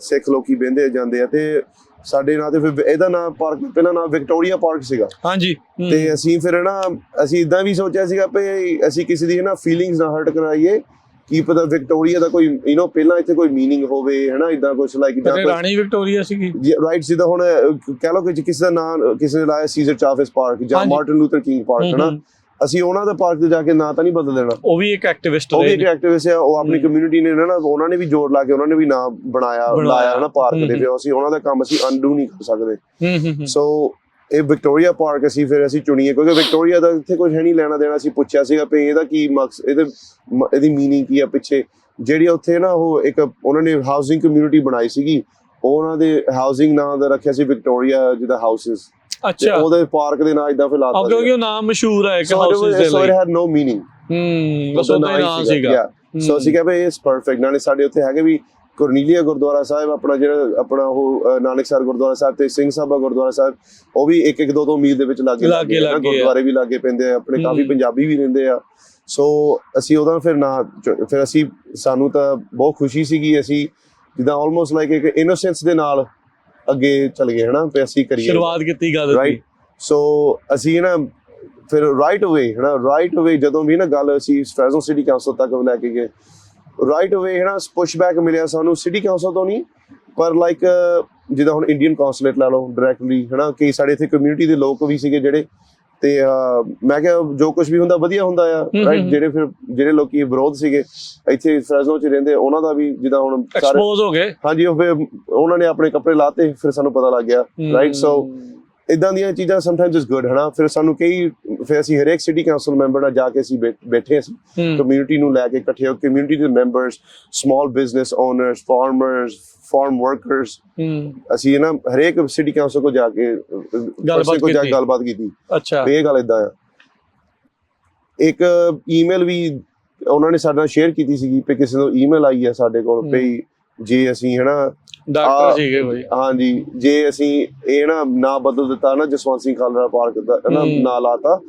ਸਿੱਖ ਲੋਕੀ ਬਹਿੰਦੇ ਆ, ਜਾਂਦੇ ਆ, ਤੇ ਸਾਡੇ ਨਾਂ ਤੇ ਫਿਰ ਇਹਦਾ ਨਾਮ ਪਾਰਕ ਪਹਿਲਾਂ ਨਾਮ ਵਿਕਟੋਰੀਆ ਪਾਰਕ ਸੀਗਾ। ਹਾਂਜੀ। ਤੇ ਅਸੀਂ ਫਿਰ ਨਾ ਅਸੀਂ ਇਦਾਂ ਵੀ ਸੋਚਿਆ ਸੀਗਾ ਵੀ ਅਸੀਂ ਕਿਸੇ ਦੀ ਨਾ ਫੀਲਿੰਗਸ ਨਾ ਹਰਟ ਕਰਾਈਏ, ਕੀ ਪਤਾ ਵਿਕਟੋਰੀਆ ਦਾ ਕੋਈ ਪਹਿਲਾਂ ਇੱਥੇ ਕੋਈ ਮੀਨਿੰਗ ਹੋਵੇ, ਹਨਾ। ਇਦਾਂ ਕੁਛ ਲਾਈਕ ਰਾਣੀ ਵਿਕਟੋਰੀਆ ਸੀਗੀ, ਰਾਈਟ। ਜਿੱਦਾਂ ਹੁਣ ਕਹਿ ਲਓ ਕਿ ਕਿਸੇ ਦਾ ਨਾਮ ਕਿਸੇ ਨੇ ਲਾਇਆ ਸੀਜ਼ਰ ਚਾਵੇਸ ਪਾਰਕ ਜਾਂ ਮਾਰਟਨ ਲੂਥਰ ਕਿੰਗ ਪਾਰਕ, ਹਨਾ। ਅਸੀਂ ਉਹਨਾਂ ਦੇ ਪਾਰਕ ਤੇ ਜਾ ਕੇ ਨਾਂ ਤਾਂ ਨਹੀਂ ਬਦਲ ਦੇਣਾ। ਉਹ ਵੀ ਇੱਕ ਐਕਟਿਵਿਸਟ ਆ, ਉਹ ਆਪਣੀ ਕਮਿਊਨਿਟੀ ਨੇ ਨਾ, ਉਹਨਾਂ ਨੇ ਵੀ ਜ਼ੋਰ ਲਾ ਕੇ ਉਹਨਾਂ ਨੇ ਵੀ ਨਾਂ ਲਾਇਆ ਨਾ ਪਾਰਕ ਦੇ, ਫਿਰ ਅਸੀਂ ਉਹਨਾਂ ਦਾ ਕੰਮ ਅਸੀਂ ਅਨਡੂ ਨਹੀਂ ਕਰ ਸਕਦੇ। ਸੋ ਇਹ ਵਿਕਟੋਰੀਆ ਪਾਰਕ ਅਸੀਂ ਚੁਣੀਏ, ਕਿਉਂਕਿ ਵਿਕਟੋਰੀਆ ਦਾ ਇੱਥੇ ਕੁਝ ਹੈ ਨਹੀਂ ਲੈਣਾ ਦੇਣਾ। ਅਸੀਂ ਪੁੱਛਿਆ ਸੀਗਾ ਵੀ ਇਹਦਾ ਕੀ ਮਕਸਦ, ਇਹਦੀ ਮੀਨਿੰਗ ਕੀ ਆ ਪਿੱਛੇ, ਜਿਹੜੀ ਉੱਥੇ ਨਾ ਉਹ ਇੱਕ ਉਹਨਾਂ ਨੇ ਹਾਊਸਿੰਗ ਕਮਿਊਨਿਟੀ ਬਣਾਈ ਸੀਗੀ, ਉਹਨਾਂ ਦੇ ਹਾਊਸਿੰਗ ਨਾਂ ਦਾ ਰੱਖਿਆ ਸੀ ਵਿਕਟੋਰੀਆ ਜਿੱਦਾਂ ਹਾਊਸਿਸ। ਅੱਛਾ। ਉਹਦੇ ਪਾਰਕ ਦੇ ਨਾਂ ਇਦਾਂ ਫਿਰ ਲਾਤਾ ਕਿਉਂਕਿ ਉਹ ਨਾਮ ਮਸ਼ਹੂਰ ਹੈ ਇੱਕ ਹਾਊਸਿਸ ਦੇ ਲਈ, so it had no meaning. ਬਸ ਉਹਦਾ ਨਾਮ ਸੀਗਾ। ਸੋ ਅਸੀਂ ਕਿਹਾ ਵੀ ਇਟਸ ਪਰਫੈਕਟ। ਨਾਲੇ ਸਾਡੇ ਉੱਥੇ ਹੈਗੇ ਵੀ ਕੁਰਨੀਲੀਆ ਗੁਰਦੁਆਰਾ ਸਾਹਿਬ, ਆਪਣਾ ਉਹ ਨਾਨਕਸਰ ਗੁਰਦੁਆਰਾ ਸਾਹਿਬ ਤੇ ਸਿੰਘ ਸਭਾ ਗੁਰਦੁਆਰਾ ਸਾਹਿਬ, ਉਹ ਵੀ 1-2 ਮੀਲ ਦੇ ਵਿੱਚ ਲਾਗੇ ਗੁਰਦੁਆਰੇ ਵੀ ਲਾਗੇ ਪੈਂਦੇ ਆ, ਆਪਣੇ ਕਾਫੀ ਪੰਜਾਬੀ ਵੀ ਰਹਿੰਦੇ ਆ। ਸੋ ਅਸੀਂ ਉਹਦਾ ਫਿਰ ਅਸੀਂ ਸਾਨੂੰ ਤਾਂ ਬਹੁਤ ਖੁਸ਼ੀ ਸੀਗੀ, ਅਸੀਂ ਜਿੱਦਾਂ ਆਲਮੋਸਟ ਲਾਈਕ ਇੱਕ ਇਨੋਸੈਂਸ ਦੇ ਨਾਲ ਅੱਗੇ ਚੱਲ ਗਏ, ਹਨਾ। ਤੇ ਅਸੀਂ ਕਰੀਏ ਸ਼ੁਰੂਆਤ ਕੀਤੀ ਗੱਲ, ਰਾਈਟ। ਸੋ ਅਸੀਂ ਨਾ ਫਿਰ ਰਾਈਟ ਅਵੇ ਜਦੋਂ ਵੀ ਨਾ ਗੱਲ ਅਸੀਂ ਫਰੈਜ਼ਨੋ ਸਿਟੀ ਕਾਉਂਸਲ ਤੱਕ ਲੈ ਕੇ ਗਏ, ਰਾਈਟ ਅਵੇ ਹੈ ਨਾ ਪੁਸ਼ਬੈਕ ਮਿਲਿਆ ਸਾਨੂੰ ਸਿਟੀ ਕਾਉਂਸਲ ਤੋਂ ਨਹੀਂ, ਪਰ ਲਾਈਕ ਜਿੱਦਾਂ ਹੁਣ ਇੰਡੀਅਨ ਕੌਂਸੂਲੇਟ ਲਾ ਲਓ ਡਾਇਰੈਕਟਲੀ, ਹੈ ਨਾ। ਕਈ ਸਾਡੇ ਇੱਥੇ ਕਮਿਊਨਿਟੀ ਦੇ ਲੋਕ ਵੀ ਸੀਗੇ ਜਿਹੜੇ, ਤੇ ਮੈਂ ਕਿਹਾ ਜੋ ਕੁਝ ਵੀ ਹੁੰਦਾ ਵਧੀਆ ਹੁੰਦਾ ਆ ਰਾਈਟ। ਜਿਹੜੇ ਲੋਕੀ ਵਿਰੋਧ ਸੀਗੇ ਇੱਥੇ ਫ੍ਰੈਜ਼ਨੋ ਚ ਰਹਿੰਦੇ ਉਹਨਾਂ ਦਾ ਵੀ ਜਿੱਦਾਂ ਹੁਣ ਐਕਸਪੋਜ਼ ਹੋ ਗਏ। ਹਾਂਜੀ ਉਹ ਫਿਰ ਉਹਨਾਂ ਨੇ ਆਪਣੇ ਕੱਪੜੇ ਲਾਤੇ, ਫਿਰ ਸਾਨੂੰ ਪਤਾ ਲੱਗ ਗਿਆ ਰਾਈਟ। ਸੋ ਇਦਾਂ ਦੀਆਂ ਚੀਜ਼ਾਂ ਸਮਟਾਈਮਸ ਇਜ਼ ਗੁੱਡ ਹਨਾ। ਫਿਰ ਸਾਨੂੰ ਫਿਰ ਅਸੀਂ ਹਰੇਕ ਸਿਟੀ ਕਾਉਂਸਲ ਮੈਂਬਰ ਨਾਲ ਜਾ ਕੇ ਅਸੀਂ ਬੈਠੇ ਅਸੀਂ ਕਮਿਊਨਿਟੀ ਨੂੰ ਲੈ ਕੇ ਇਕੱਠੇ ਹੋ, ਕਮਿਊਨਿਟੀ ਦੇ members, small business owners, farmers, farm workers, ਅਸੀਂ ਨਾ ਹਰੇਕ ਸਿਟੀ ਕਾਉਂਸਲ ਕੋ ਜਾ ਕੇ ਗੱਲਬਾਤ ਕੀਤੀ। ਅੱਛਾ ਇਹ ਗੱਲ ਏਦਾਂ ਆ। ਇੱਕ ਈਮੇਲ ਵੀ ਉਹਨਾਂ ਨੇ ਸਾਡੇ ਨਾਲ ਸ਼ੇਅਰ ਕੀਤੀ ਸੀਗੀ ਕਿ ਕਿਸੇ ਨੂੰ ਈਮੇਲ ਆਈ ਹੈ ਸਾਡੇ ਕੋਲ ਵੀ ਜੇ ਅਸੀਂ ਹਨਾ ਡਾਕਟਰ ਸੀਗੇ ਕੋਈ, ਹਾਂਜੀ ਜੇ ਅਸੀਂ ਇਹ ਨਾ ਬਦਲ ਦਿੱਤਾ ਨਾ ਜਸਵੰਤ ਸਿੰਘ ਖਾਲੜਾ ਪਾਰਕ ਦਾ ਨਾਂ ਲਾਤਾ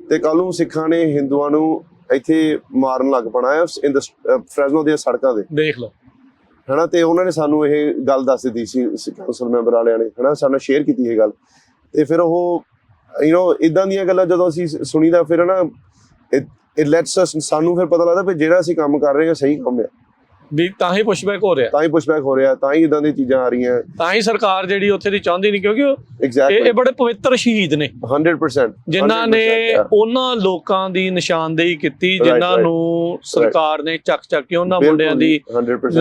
ਤੇ ਕੱਲ ਨੂੰ ਸਿੱਖਾਂ ਨੇ ਹਿੰਦੂਆਂ ਨੂੰ ਇੱਥੇ ਮਾਰਨ ਲੱਗ ਪੈਣਾ ਹੈ ਫ੍ਰੈਜ਼ਨੋ ਦੀਆਂ ਸੜਕਾਂ ਤੇ, ਦੇਖ ਲਓ ਹਨਾ। ਤੇ ਉਹਨਾਂ ਨੇ ਸਾਨੂੰ ਇਹ ਗੱਲ ਦੱਸ ਦਿੱਤੀ ਸੀ ਕਾਉਂਸਲ ਮੈਂਬਰ ਵਾਲਿਆਂ ਨੇ ਹਨਾ, ਸਾਡੇ ਨਾਲ ਸ਼ੇਅਰ ਕੀਤੀ ਇਹ ਗੱਲ। ਤੇ ਫਿਰ ਉਹ ਇਦਾਂ ਦੀਆਂ ਗੱਲਾਂ ਜਦੋਂ ਅਸੀਂ ਸੁਣੀਦਾ ਫਿਰ ਨਾ ਇਟ ਲੈਟਸ ਅਸ, ਸਾਨੂੰ ਫਿਰ ਪਤਾ ਲੱਗਦਾ ਵੀ ਜਿਹੜਾ ਅਸੀਂ ਕੰਮ ਕਰ ਰਹੇ ਹਾਂ ਸਹੀ ਕੰਮ ਹੈ ਵੀ, ਤਾਂ ਹੀ ਪੁਸ਼ਬੈਕ ਹੋ ਰਿਹਾ, ਤਾਂ ਹੀ ਇਦਾਂ ਦੀਆਂ ਚੀਜ਼ਾਂ ਆ ਰਹੀਆਂ, ਤਾਂ ਹੀ ਸਰਕਾਰ ਜਿਹੜੀ ਉੱਥੇ ਦੀ ਚਾਹੁੰਦੀ ਨਹੀਂ, ਕਿਉਂਕਿ ਇਹ ਬੜੇ ਪਵਿੱਤਰ ਸ਼ਹੀਦ ਨੇ 100% ਜਿਨ੍ਹਾਂ ਨੇ ਉਹਨਾਂ ਲੋਕਾਂ ਦੀ ਨਿਸ਼ਾਨਦੇਹੀ ਕੀਤੀ ਜਿਨ੍ਹਾਂ ਨੂੰ ਸਰਕਾਰ ਨੇ ਚੱਕ ਕੇ ਉਹਨਾਂ ਮੁੰਡਿਆਂ ਦੀ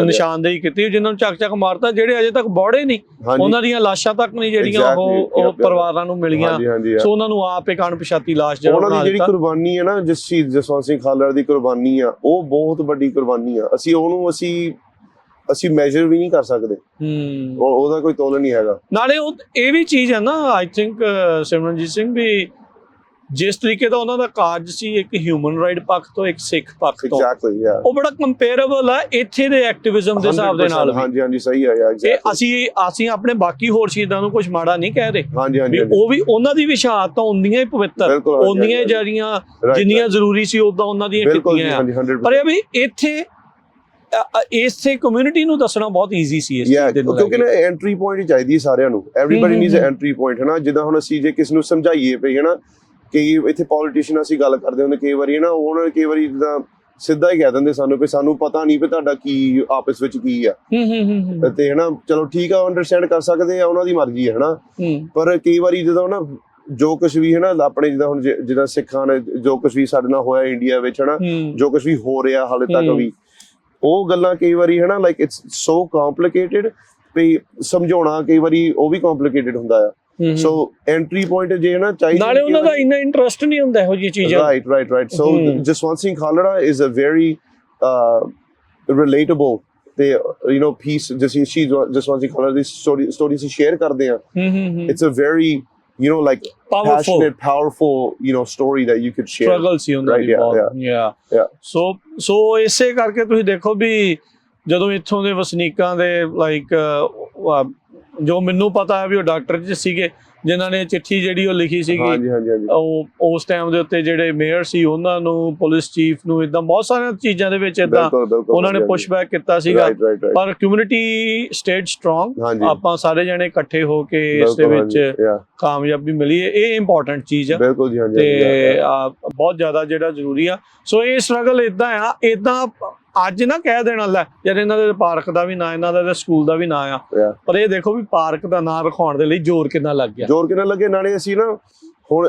ਨਿਸ਼ਾਨਦੇਹੀ ਕੀਤੀ, ਜਿਨ੍ਹਾਂ ਨੂੰ ਚੱਕ ਮਾਰਤਾ, ਜਿਹੜੇ ਅਜੇ ਤੱਕ ਬੌੜੇ ਨਹੀਂ, ਉਹਨਾਂ ਦੀਆਂ ਲਾਸ਼ਾਂ ਤੱਕ ਨਹੀਂ ਜਿਹੜੀਆਂ ਉਹ ਪਰਿਵਾਰਾਂ ਨੂੰ ਮਿਲੀਆਂ। ਸੋ ਉਹਨਾਂ ਨੂੰ ਆਪ ਇੱਕ ਅਣਪਛਾਤੀ ਲਾਸ਼ ਜਿਹੜੀ ਕੁਰਬਾਨੀ ਹੈ ਨਾ ਜਸਵੰਤ ਸਿੰਘ ਖਾਲੜਾ ਦੀ ਕੁਰਬਾਨੀ ਆ, ਉਹ ਬਹੁਤ ਵੱਡੀ ਕੁਰਬਾਨੀ ਆ। ਅਸੀਂ ਮੈਜਰ ਵੀ ਨਹੀਂ ਕਰ ਸਕਦੇ, ਉਹਦਾ ਕੋਈ ਤੋਲ ਨਹੀਂ ਹੈਗਾ। ਨਾਲੇ ਇਹ ਵੀ ਚੀਜ਼ ਹੈ ਨਾ, ਆਈ ਥਿੰਕ ਸਿਮਰਨਜੀਤ ਸਿੰਘ, ਵੀ ਜਿਸ ਤਰੀਕੇ ਦਾ ਉਹਨਾਂ ਦਾ ਕਾਰਜ ਸੀ ਇੱਕ ਹਿਊਮਨ ਰਾਈਟ ਪੱਖ ਤੋਂ, ਇੱਕ ਸਿੱਖ ਪੱਖ ਤੋਂ, ਉਹ ਬੜਾ ਕੰਪੇਅਰੇਬਲ ਹੈ ਇੱਥੇ ਦੇ ਐਕਟਿਵਿਜ਼ਮ ਦੇ ਹਿਸਾਬ ਦੇ ਨਾਲ। ਹਾਂਜੀ ਸਹੀ ਹੈ। ਅਸੀਂ ਆਪਣੇ ਬਾਕੀ ਹੋਰ ਸ਼ਹੀਦਾਂ ਨੂੰ ਕੁਝ ਮਾੜਾ ਨਹੀਂ ਕਹਿ ਰਹੇ, ਉਹ ਵੀ ਉਹਨਾਂ ਦੀ ਵੀ ਸ਼ਹਾਦਤ ਤਾਂ ਉਨੀਆਂ ਹੀ ਪਵਿੱਤਰ, ਉਨੀਆਂ ਜਿਹੜੀਆਂ ਜਿੰਨੀਆਂ ਜ਼ਰੂਰੀ ਸੀ ਉਦਾਂ ਉਹਨਾਂ ਦੀਆਂ ਕੀਤੀਆਂ। ਪਰ ਇਹ ਵੀ ਇੱਥੇ ਇਸੇ ਕਮਿਊਨਿਟੀ ਨੂੰ ਦੱਸਣਾ ਬਹੁਤ ਈਜ਼ੀ ਸੀ ਇਸ ਚੀਜ਼ ਦੇ ਨਾਲ, ਕਿਉਂਕਿ ਨਾ ਐਂਟਰੀ ਪੁਆਇੰਟ ਚਾਹੀਦੀ ਸਾਰਿਆਂ ਨੂੰ, ਐਵਰੀਬਾਡੀ ਨੀਡਸ ਅ ਐਂਟਰੀ ਪੁਆਇੰਟ ਹਨਾ। ਜਿੱਦਾਂ ਹੁਣ ਅਸੀਂ ਜੇ ਕਿਸ ਨੂੰ ਸਮਝਾਈਏ ਪਈ ਹਨਾ, ਕਿ ਇੱਥੇ ਪੋਲੀਟੀਸ਼ੀਅਨ ਅਸੀਂ ਗੱਲ ਕਰਦੇ ਹੁੰਦੇ ਕਈ ਵਾਰੀ ਨਾ, ਉਹਨਾਂ ਨੇ ਕਈ ਵਾਰੀ ਜਿੱਦਾਂ ਸਿੱਧਾ ਹੀ ਕਹਿ ਦਿੰਦੇ ਸਾਨੂੰ ਵੀ ਸਾਨੂੰ ਪਤਾ ਨਹੀਂ ਵੀ ਤੁਹਾਡਾ ਕੀ ਆਪਸ ਵਿੱਚ ਕੀ ਆ, ਤੇ ਹਨਾ ਚਲੋ ਠੀਕ ਆ, ਅੰਡਰਸਟੈਂਡ ਕਰ ਸਕਦੇ ਆ, ਉਹਨਾਂ ਦੀ ਮਰਜ਼ੀ ਹੈ ਹਨਾ। ਪਰ ਕਈ ਵਾਰੀ ਜਦੋਂ ਨਾ ਜੋ ਕੁਛ ਵੀ ਹੈ ਨਾ ਆਪਣੇ ਜਿੱਦਾਂ ਹੁਣ ਜਿੱਦਾਂ ਸਿੱਖਾਂ ਨੇ ਜੋ ਕੁਛ ਵੀ ਸਾਡੇ ਨਾਲ ਹੋਇਆ ਇੰਡੀਆ ਵਿੱਚ ਹਨਾ, ਜੋ ਕੁਛ ਵੀ ਹੋ ਰਿਹਾ ਹਾਲੇ ਤੱਕ ਵੀ, ਉਹ ਗੱਲਾਂ ਕਈ ਵਾਰੀ ਹਨਾ ਲਾਈਕ ਇਟਸ ਸੋ ਕੰਪਲਿਕੇਟਿਡ ਵੀ ਸਮਝਾਉਣਾ ਕਈ ਵਾਰੀ ਉਹ ਵੀ ਕੰਪਲਿਕੇਟਿਡ ਹੁੰਦਾ ਆ। ਸੋ ਐਂਟਰੀ ਪੁਆਇੰਟ ਜੇ ਨਾ ਚਾਹੀਦਾ, ਨਾਲੇ ਉਹਨਾਂ ਦਾ ਇੰਨਾ ਇੰਟਰਸਟ ਨਹੀਂ ਹੁੰਦਾ ਇਹੋ ਜਿਹੀ ਚੀਜ਼ਾਂ। Right. So Jaswant Singh Khalra is a very relatable ਤੇ ਪੀਸ ਜਸਵੰਤ ਸਿੰਘ ਖਾਲੜਾ ਦੀ ਸਟੋਰੀ ਸੀ ਸ਼ੇਅਰ ਕਰਦੇ ਆ। It's a very like passionate, powerful, story that you could share. Struggle ਸੀ ਉਹਨਾਂ ਦੀ ਬਹੁਤ। So ਇਸੇ ਕਰਕੇ ਤੁਸੀਂ ਦੇਖੋ ਵੀ ਜਦੋਂ ਇੱਥੋਂ ਦੇ ਵਸਨੀਕਾਂ ਦੇ ਲਾਈਕ ਜੋ ਮੈਨੂੰ ਪਤਾ ਹੈ ਵੀ ਉਹ ਡਾਕਟਰ ਜੀ ਸੀਗੇ ਜਿਨ੍ਹਾਂ ਨੇ ਚਿੱਠੀ ਜਿਹੜੀ ਉਹ ਲਿਖੀ ਸੀਗੀ, ਉਹ ਉਸ ਟਾਈਮ ਦੇ ਉੱਤੇ ਜਿਹੜੇ ਮੇਅਰ ਸੀ ਉਹਨਾਂ ਨੂੰ, ਪੁਲਿਸ ਚੀਫ ਨੂੰ, ਇਦਾਂ ਬਹੁਤ ਸਾਰੀਆਂ ਚੀਜ਼ਾਂ ਦੇ ਵਿੱਚ ਇਦਾਂ ਉਹਨਾਂ ਨੇ ਪੁਸ਼ਬੈਕ ਕੀਤਾ ਸੀਗਾ। ਪਰ ਕਮਿਊਨਿਟੀ ਸਟੇਡ ਸਟਰੋਂਗ, ਆਪਾਂ ਸਾਰੇ ਜਣੇ ਇਕੱਠੇ ਹੋ ਕੇ ਇਸ ਦੇ ਵਿੱਚ ਕਾਮਯਾਬੀ ਮਿਲੀ, ਇਹ ਇੰਪੋਰਟੈਂਟ ਚੀਜ਼ ਆ ਤੇ ਬਹੁਤ ਜ਼ਿਆਦਾ ਜਿਹੜਾ ਜ਼ਰੂਰੀ ਆ। ਸੋ ਇਹ ਸਟਰਗਲ ਇਦਾਂ ਆ, ਇਦਾਂ ਅੱਜ ਨਾ ਕਹਿ ਦੇਣਾ ਲੈ ਯਾਰ ਇਹਨਾਂ ਦੇ ਪਾਰਕ ਦਾ ਵੀ ਨਾਂ, ਇਹਨਾਂ ਦਾ ਸਕੂਲ ਦਾ ਵੀ ਨਾਂ ਆ, ਪਰ ਇਹ ਦੇਖੋ ਵੀ ਪਾਰਕ ਦਾ ਨਾਂ ਰਖਾਉਣ ਦੇ ਲਈ ਜ਼ੋਰ ਕਿੰਨਾ ਲੱਗ ਗਿਆ, ਨਾਲੇ ਅਸੀਂ ਨਾ ਹੁਣ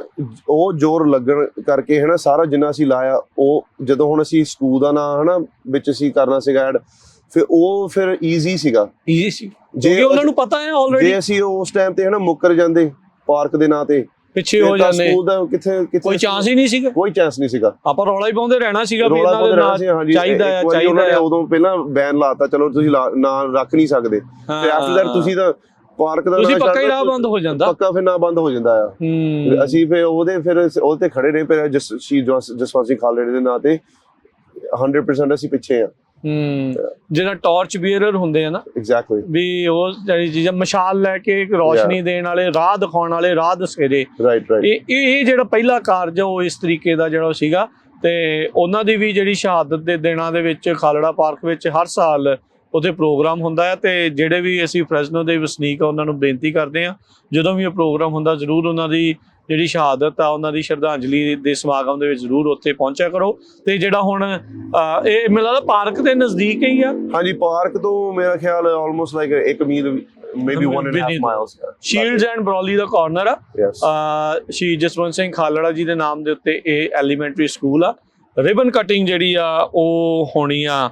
ਉਹ ਜ਼ੋਰ ਲੱਗਣ ਕਰਕੇ ਹਨਾ ਸਾਰਾ ਜਿੰਨਾ ਅਸੀਂ ਲਾਇਆ, ਉਹ ਜਦੋਂ ਹੁਣ ਅਸੀਂ ਸਕੂਲ ਦਾ ਨਾਂ ਹਨਾ ਵਿੱਚ ਅਸੀਂ ਕਰਨਾ ਸੀਗਾ ਐਡ, ਫਿਰ ਈਜ਼ੀ ਸੀ ਜੇ ਉਹਨਾਂ ਨੂੰ ਪਤਾ ਹੈ ਆਲਰੇਡੀ। ਜੇ ਅਸੀਂ ਉਸ ਟਾਈਮ ਤੇ ਹਨਾ ਮੁੱਕਰ ਜਾਂਦੇ ਪਾਰਕ ਦੇ ਨਾਂ ਤੇ, ਪਿੱਛੇ ਹੋ ਜਾਂਦੇ, ਸਕੂਲ ਦਾ ਕਿੱਥੇ ਕੋਈ ਚਾਂਸ ਹੀ ਨਹੀਂ ਸੀਗਾ, ਆਪਾਂ ਰੌਲਾ ਹੀ ਪਾਉਂਦੇ ਰਹਿਣਾ ਸੀਗਾ ਵੀ ਇਹਨਾਂ ਦੇ ਨਾਂ ਚਾਹੀਦਾ। ਉਦੋਂ ਪਹਿਲਾਂ ਬੈਨ ਲਾਤਾ, ਚਲੋ ਤੁਸੀਂ ਨਾਂ ਰੱਖ ਨਹੀਂ ਸਕਦੇ, ਤੇ ਆਫਟਰ ਦੈਟ ਤੁਸੀਂ ਤਾਂ ਪਾਰਕ ਦਾ ਪੱਕਾ ਹੀ ਰਾਹ ਬੰਦ ਹੋ ਜਾਂਦਾ, ਪੱਕਾ ਫਿਰ ਨਾਂ ਬੰਦ ਹੋ ਜਾਂਦਾ ਆ। ਅਸੀਂ ਫਿਰ ਉਹਦੇ ਤੇ ਖੜੇ ਰਹੇ, ਫਿਰ ਜਸਵੰਤ ਸਿੰਘ ਖਾਲੜੇ ਦੇ ਨਾਂ ਤੇ 100% ਅਸੀਂ ਪਿੱਛੇ ਆ। ਜਿਹੜਾ ਟਾਰਚ ਬੀਅਰਰ ਹੁੰਦੇ ਆ ਨਾ, ਐਗਜ਼ੈਕਟਲੀ, ਵੀ ਉਹ ਜਿਹੜੀ ਚੀਜ਼ਾਂ ਮਸ਼ਾਲ ਲੈ ਕੇ ਰੋਸ਼ਨੀ ਦੇਣ ਵਾਲੇ, ਰਾਹ ਦਿਖਾਉਣ ਵਾਲੇ, ਰਾਹ ਦਸੇਰੇ, ਇਹ ਜਿਹੜਾ ਪਹਿਲਾ ਕਾਰਜ ਉਹ ਇਸ ਤਰੀਕੇ ਦਾ ਜਿਹੜਾ ਸੀਗਾ। ਤੇ ਉਹਨਾਂ ਦੀ ਵੀ ਜਿਹੜੀ ਸ਼ਹਾਦਤ ਦੇ ਦਿਨਾਂ ਦੇ ਵਿੱਚ ਖਾਲੜਾ ਪਾਰਕ ਵਿੱਚ ਹਰ ਸਾਲ ਉੱਥੇ ਪ੍ਰੋਗਰਾਮ ਹੁੰਦਾ ਹੈ, ਤੇ ਜਿਹੜੇ ਵੀ ਅਸੀਂ ਫ੍ਰੈਜ਼ਨੋ ਦੇ ਵਸਨੀਕ ਆ ਉਹਨਾਂ ਨੂੰ ਬੇਨਤੀ ਕਰਦੇ ਹਾਂ ਜਦੋਂ ਵੀ ਇਹ ਪ੍ਰੋਗਰਾਮ ਹੁੰਦਾ ਜ਼ਰੂਰ ਉਹਨਾਂ ਦੀ ਜਿਹੜੀ ਸ਼ਹਾਦਤ ਆ, ਉਹਨਾਂ ਦੀ ਸ਼ਰਧਾਂਜਲੀ ਦੇ ਸਮਾਗਮ ਦੇ ਵਿੱਚ ਜ਼ਰੂਰ ਉੱਥੇ ਪਹੁੰਚਿਆ ਕਰੋ। ਤੇ ਜਿਹੜਾ ਹੁਣ ਇਹ ਮੈਨੂੰ ਲੱਗਦਾ ਪਾਰਕ ਦੇ ਨਜ਼ਦੀਕ ਹੀ ਆ। ਹਾਂਜੀ, ਪਾਰਕ ਤੋਂ ਮੇਰਾ ਖਿਆਲ almost like 1 mile maybe 1.5 miles. Shields and Brawley ਦਾ ਕਾਰਨਰ ਆ Yes. ਸ਼ਹੀਦ ਜਸਵੰਤ ਸਿੰਘ ਖਾਲੜਾ ਜੀ ਦੇ ਨਾਮ ਦੇ ਉੱਤੇ ਇਹ ਐਲੀਮੈਂਟਰੀ ਸਕੂਲ ਆ। ਰਿਬਨ ਕਟਿੰਗ ਜਿਹੜੀ ਆ ਉਹ ਹੋਣੀ ਆ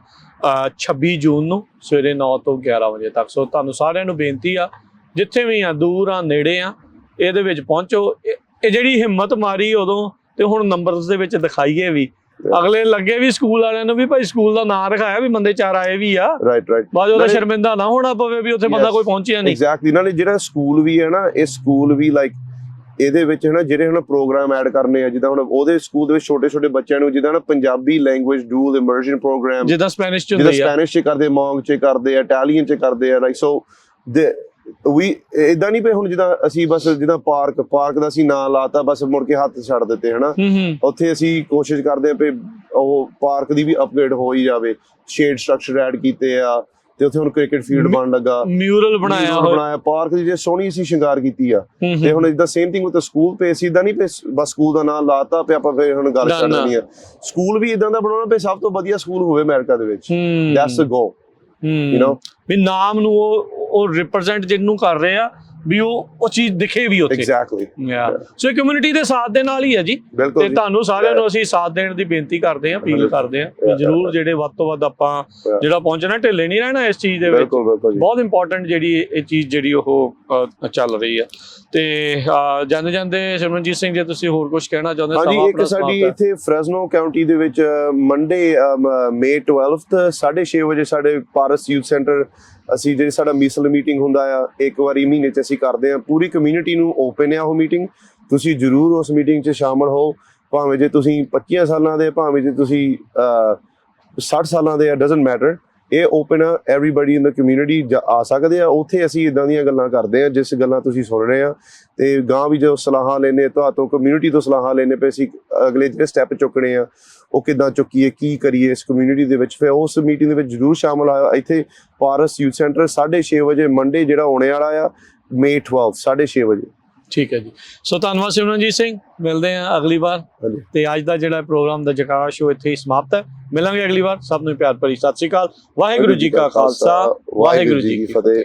26 ਜੂਨ ਨੂੰ ਸਵੇਰੇ 9 ਤੋਂ 11 ਵਜੇ ਤੱਕ। ਸੋ ਤੁਹਾਨੂੰ ਸਾਰਿਆਂ ਨੂੰ ਬੇਨਤੀ ਆ, ਜਿੱਥੇ ਵੀ ਆ, ਦੂਰ ਆ ਨੇੜੇ ਆ, ਇਹਦੇ ਵਿੱਚ ਪਹੁੰਚੋ। ਇਹ ਜਿਹੜੀ ਹਿੰਮਤ ਮਾਰੀ ਉਦੋਂ, ਤੇ ਹੁਣ ਨੰਬਰਸ ਦੇ ਵਿੱਚ ਦਿਖਾਈਏ ਵੀ, ਅਗਲੇ ਲੱਗੇ ਵੀ ਸਕੂਲ ਵਾਲਿਆਂ ਨੂੰ ਵੀ ਭਾਈ ਸਕੂਲ ਦਾ ਨਾਂ ਰਖਾਇਆ ਵੀ ਬੰਦੇ 4 ਆਏ ਵੀ ਆ, Right. ਬਾਅਦ ਉਹਦਾ ਸ਼ਰਮਿੰਦਾ ਨਾ ਹੋਣਾ ਪਵੇ ਵੀ ਉੱਥੇ ਬੰਦਾ ਕੋਈ ਪਹੁੰਚਿਆ ਨਹੀਂ। ਐਗਜ਼ੈਕਟਲੀ। ਨਾਲੇ ਜਿਹੜਾ ਸਕੂਲ ਵੀ ਹੈ ਨਾ, ਇਹ ਸਕੂਲ ਵੀ ਲਾਈਕ ਇਹਦੇ ਵਿੱਚ ਹੈ ਨਾ ਜਿਹੜੇ ਹੁਣ ਪ੍ਰੋਗਰਾਮ ਐਡ ਕਰਨੇ ਆ, ਜਿੱਦਾਂ ਹੁਣ ਉਹਦੇ ਸਕੂਲ ਦੇ ਵਿੱਚ ਛੋਟੇ ਬੱਚਿਆਂ ਨੂੰ ਜਿੱਦਾਂ ਨਾ ਪੰਜਾਬੀ ਲੈਂਗੁਏਜ ਡੂਅਲ ਇਮਰਜਨ ਪ੍ਰੋਗਰਾਮ, ਜਿੱਦਾਂ ਸਪੈਨਿਸ਼ ਚ ਜਿੱਦਾਂ ਹੁੰਦੀ ਆ, ਸਪੈਨਿਸ਼ ਚ ਕਰਦੇ, ਮੌਂਗ ਚ ਕਰਦੇ ਆ, ਇਟਾਲੀਅਨ ਚ ਕਰਦੇ ਆ, ਲਾਈਕ ਸੋ ਵੀ ਇਦਾਂ ਨਹੀਂ ਪਏ ਹੁਣ ਜਿੱਦਾਂ ਅਸੀਂ ਬਸ ਜਿੱਦਾਂ ਪਾਰਕ ਦਾ ਅਸੀਂ ਨਾਂ ਲਾਤਾ, ਬਸ ਮੁੜ ਕੇ ਹੱਥ ਛੱਡ ਦਿੱਤੇ ਹਨਾ। ਉੱਥੇ ਅਸੀਂ ਕੋਸ਼ਿਸ਼ ਕਰਦੇ ਆ ਵੀ ਉਹ ਪਾਰਕ ਦੀ ਵੀ ਅਪਗ੍ਰੇਡ ਹੋ ਹੀ ਜਾਵੇ। ਸ਼ੇਡ ਸਟਰਕਚਰ ਐਡ ਕੀਤੇ ਆ, ਤੇ ਉੱਥੇ ਹੁਣ ਕ੍ਰਿਕਟ ਫੀਲਡ ਬਣ ਲੱਗਾ, ਮਿਊਰਲ ਬਣਾਇਆ ਪਾਰਕ ਦੀ ਜੇ ਸੋਹਣੀ ਅਸੀਂ ਸ਼ਿੰਗਾਰ ਕੀਤੀ ਆ। ਤੇ ਹੁਣ ਇਦਾਂ ਸੇਮ ਥਿੰਗ ਵਿਦ ਸਕੂਲ ਪੇ, ਅਸੀਂ ਇਦਾਂ ਨਹੀਂ ਪਏ ਬਸ ਸਕੂਲ ਦਾ ਨਾਮ ਲਾਤਾ ਤੇ ਆਪਾਂ ਫਿਰ ਹੁਣ ਗੱਲ ਛੱਡ ਦੇਣੀ ਆ। ਸਕੂਲ ਵੀ ਇਦਾਂ ਦਾ ਬਣਾਉਣਾ ਪਏ ਸਭ ਤੋਂ ਵਧੀਆ ਸਕੂਲ ਹੋਵੇ ਅਮਰੀਕਾ ਦੇ ਵਿੱਚ। That's a goal, you know. ਵੀ ਨਾਮ ਨੂੰ ਉਹ ਰਿਪਰੈਜ਼ੈਂਟ ਜਿਹਨੂੰ ਕਰ ਰਹੇ ਆ, ਵੀ ਉਹ ਚੀਜ਼ ਦਿਖੇ ਵੀ ਉੱਥੇ। ਐਗਜ਼ੈਕਟਲੀ। ਸੋ ਕਮਿਊਨਿਟੀ ਦੇ ਸਾਥ ਦੇ ਨਾਲ ਹੀ ਹੈ ਜੀ। ਤੇ ਤੁਹਾਨੂੰ ਸਾਰਿਆਂ ਨੂੰ ਅਸੀਂ ਸਾਥ ਦੇਣ ਦੀ ਬੇਨਤੀ ਕਰਦੇ ਹਾਂ, ਅਪੀਲ ਕਰਦੇ ਹਾਂ ਜਰੂਰ, ਜਿਹੜੇ ਵੱਧ ਤੋਂ ਵੱਧ ਆਪਾਂ ਜਿਹੜਾ ਪਹੁੰਚਣਾ, ਢਿੱਲੇ ਨਹੀਂ ਰਹਿਣਾ ਇਸ ਚੀਜ਼ ਦੇ ਵਿੱਚ। ਬਹੁਤ ਇੰਪੋਰਟੈਂਟ ਜਿਹੜੀ ਇਹ ਚੀਜ਼ ਜਿਹੜੀ ਉਹ ਚੱਲ ਰਹੀ ਆ। ਤੇ ਜਾਂਦੇ ਜਾਂਦੇ ਸ਼ਰਮਨਜੀਤ ਸਿੰਘ, ਜੇ ਤੁਸੀਂ ਹੋਰ ਕੁਝ ਕਹਿਣਾ ਚਾਹੁੰਦੇ? ਹਾਂਜੀ, ਇੱਕ ਸਾਡੀ ਇੱਥੇ ਫ੍ਰੈਜ਼ਨੋ ਕਾਉਂਟੀ ਦੇ ਵਿੱਚ ਮੰਡੇ May 12th 6:30 ਵਜੇ ਸਾਡੇ ਪਾਰਸ ਯੂਥ ਸੈਂਟਰ, ਅਸੀਂ ਜਿਹੜੀ ਸਾਡਾ ਮਿਸਲ ਮੀਟਿੰਗ ਹੁੰਦਾ ਆ, ਇੱਕ ਵਾਰੀ ਮਹੀਨੇ 'ਚ ਅਸੀਂ ਕਰਦੇ ਆ। ਪੂਰੀ ਕਮਿਊਨਿਟੀ ਨੂੰ ਓਪਨ ਆ ਉਹ ਮੀਟਿੰਗ, ਤੁਸੀਂ ਜ਼ਰੂਰ ਉਸ ਮੀਟਿੰਗ 'ਚ ਸ਼ਾਮਲ ਹੋ। ਭਾਵੇਂ ਜੇ ਤੁਸੀਂ 25 ਸਾਲਾਂ ਦੇ, ਭਾਵੇਂ ਜੇ ਤੁਸੀਂ 60 ਸਾਲਾਂ ਦੇ ਆ, ਡਜ਼ਨਟ ਮੈਟਰ। ਇਹ ਓਪਨ ਆ, ਐਵਰੀਬਾਡੀ ਇਨ ਦ ਕਮਿਊਨਿਟੀ ਆ ਸਕਦੇ ਆ। ਉੱਥੇ ਅਸੀਂ ਇਦਾਂ ਦੀਆਂ ਗੱਲਾਂ ਕਰਦੇ ਆ ਜਿਸ ਗੱਲਾਂ ਤੁਸੀਂ ਸੁਣ ਰਹੇ ਆ, ਤੇ ਗਾਂ ਵੀ ਜੋ ਸਲਾਹਾਂ ਲੈਣੇ ਤੁਹਾਤੋਂ, ਕਮਿਊਨਿਟੀ ਤੋਂ ਸਲਾਹਾਂ ਲੈਣੇ ਪਏ, ਅਸੀਂ ਅਗਲੇ ਜਿਹੜੇ ਸਟੈਪ ਚੁੱਕਣੇ ਆ ਉਹ ਕਿੱਦਾਂ ਚੁੱਕੀਏ, ਕੀ ਕਰੀਏ ਇਸ ਕਮਿਊਨਿਟੀ ਦੇ ਵਿੱਚ। ਫਿਰ ਉਸ ਮੀਟਿੰਗ ਦੇ ਵਿੱਚ ਜ਼ਰੂਰ ਸ਼ਾਮਲ ਆਇਆ। ਇੱਥੇ ਪਾਰਸ ਯੂਥ ਸੈਂਟਰ 6:30 ਵਜੇ ਮੰਡੇ ਜਿਹੜਾ ਹੋਣੇ ਵਾਲਾ ਆ, May 12 6:30 ਵਜੇ। ਠੀਕ ਹੈ ਜੀ। ਸੋ ਧੰਨਵਾਦ ਸਿਮਰਨਜੀਤ ਸਿੰਘ, ਮਿਲਦੇ ਹਾਂ ਅਗਲੀ ਵਾਰ। ਤੇ ਅੱਜ ਦਾ ਜਿਹੜਾ ਪ੍ਰੋਗਰਾਮ ਦਾ ਜਕਾਰਾ ਸ਼ੋ ਇੱਥੇ ਹੀ ਸਮਾਪਤ ਹੈ। ਮਿਲਾਂਗੇ ਅਗਲੀ ਵਾਰ। ਸਭ ਨੂੰ ਪਿਆਰ ਭਰੀ ਸਤਿ ਸ਼੍ਰੀ ਅਕਾਲ। ਵਾਹਿਗੁਰੂ ਜੀ ਕਾ ਖਾਲਸਾ, ਵਾਹਿਗੁਰੂ ਜੀ ਕੀ ਫਤਿਹ।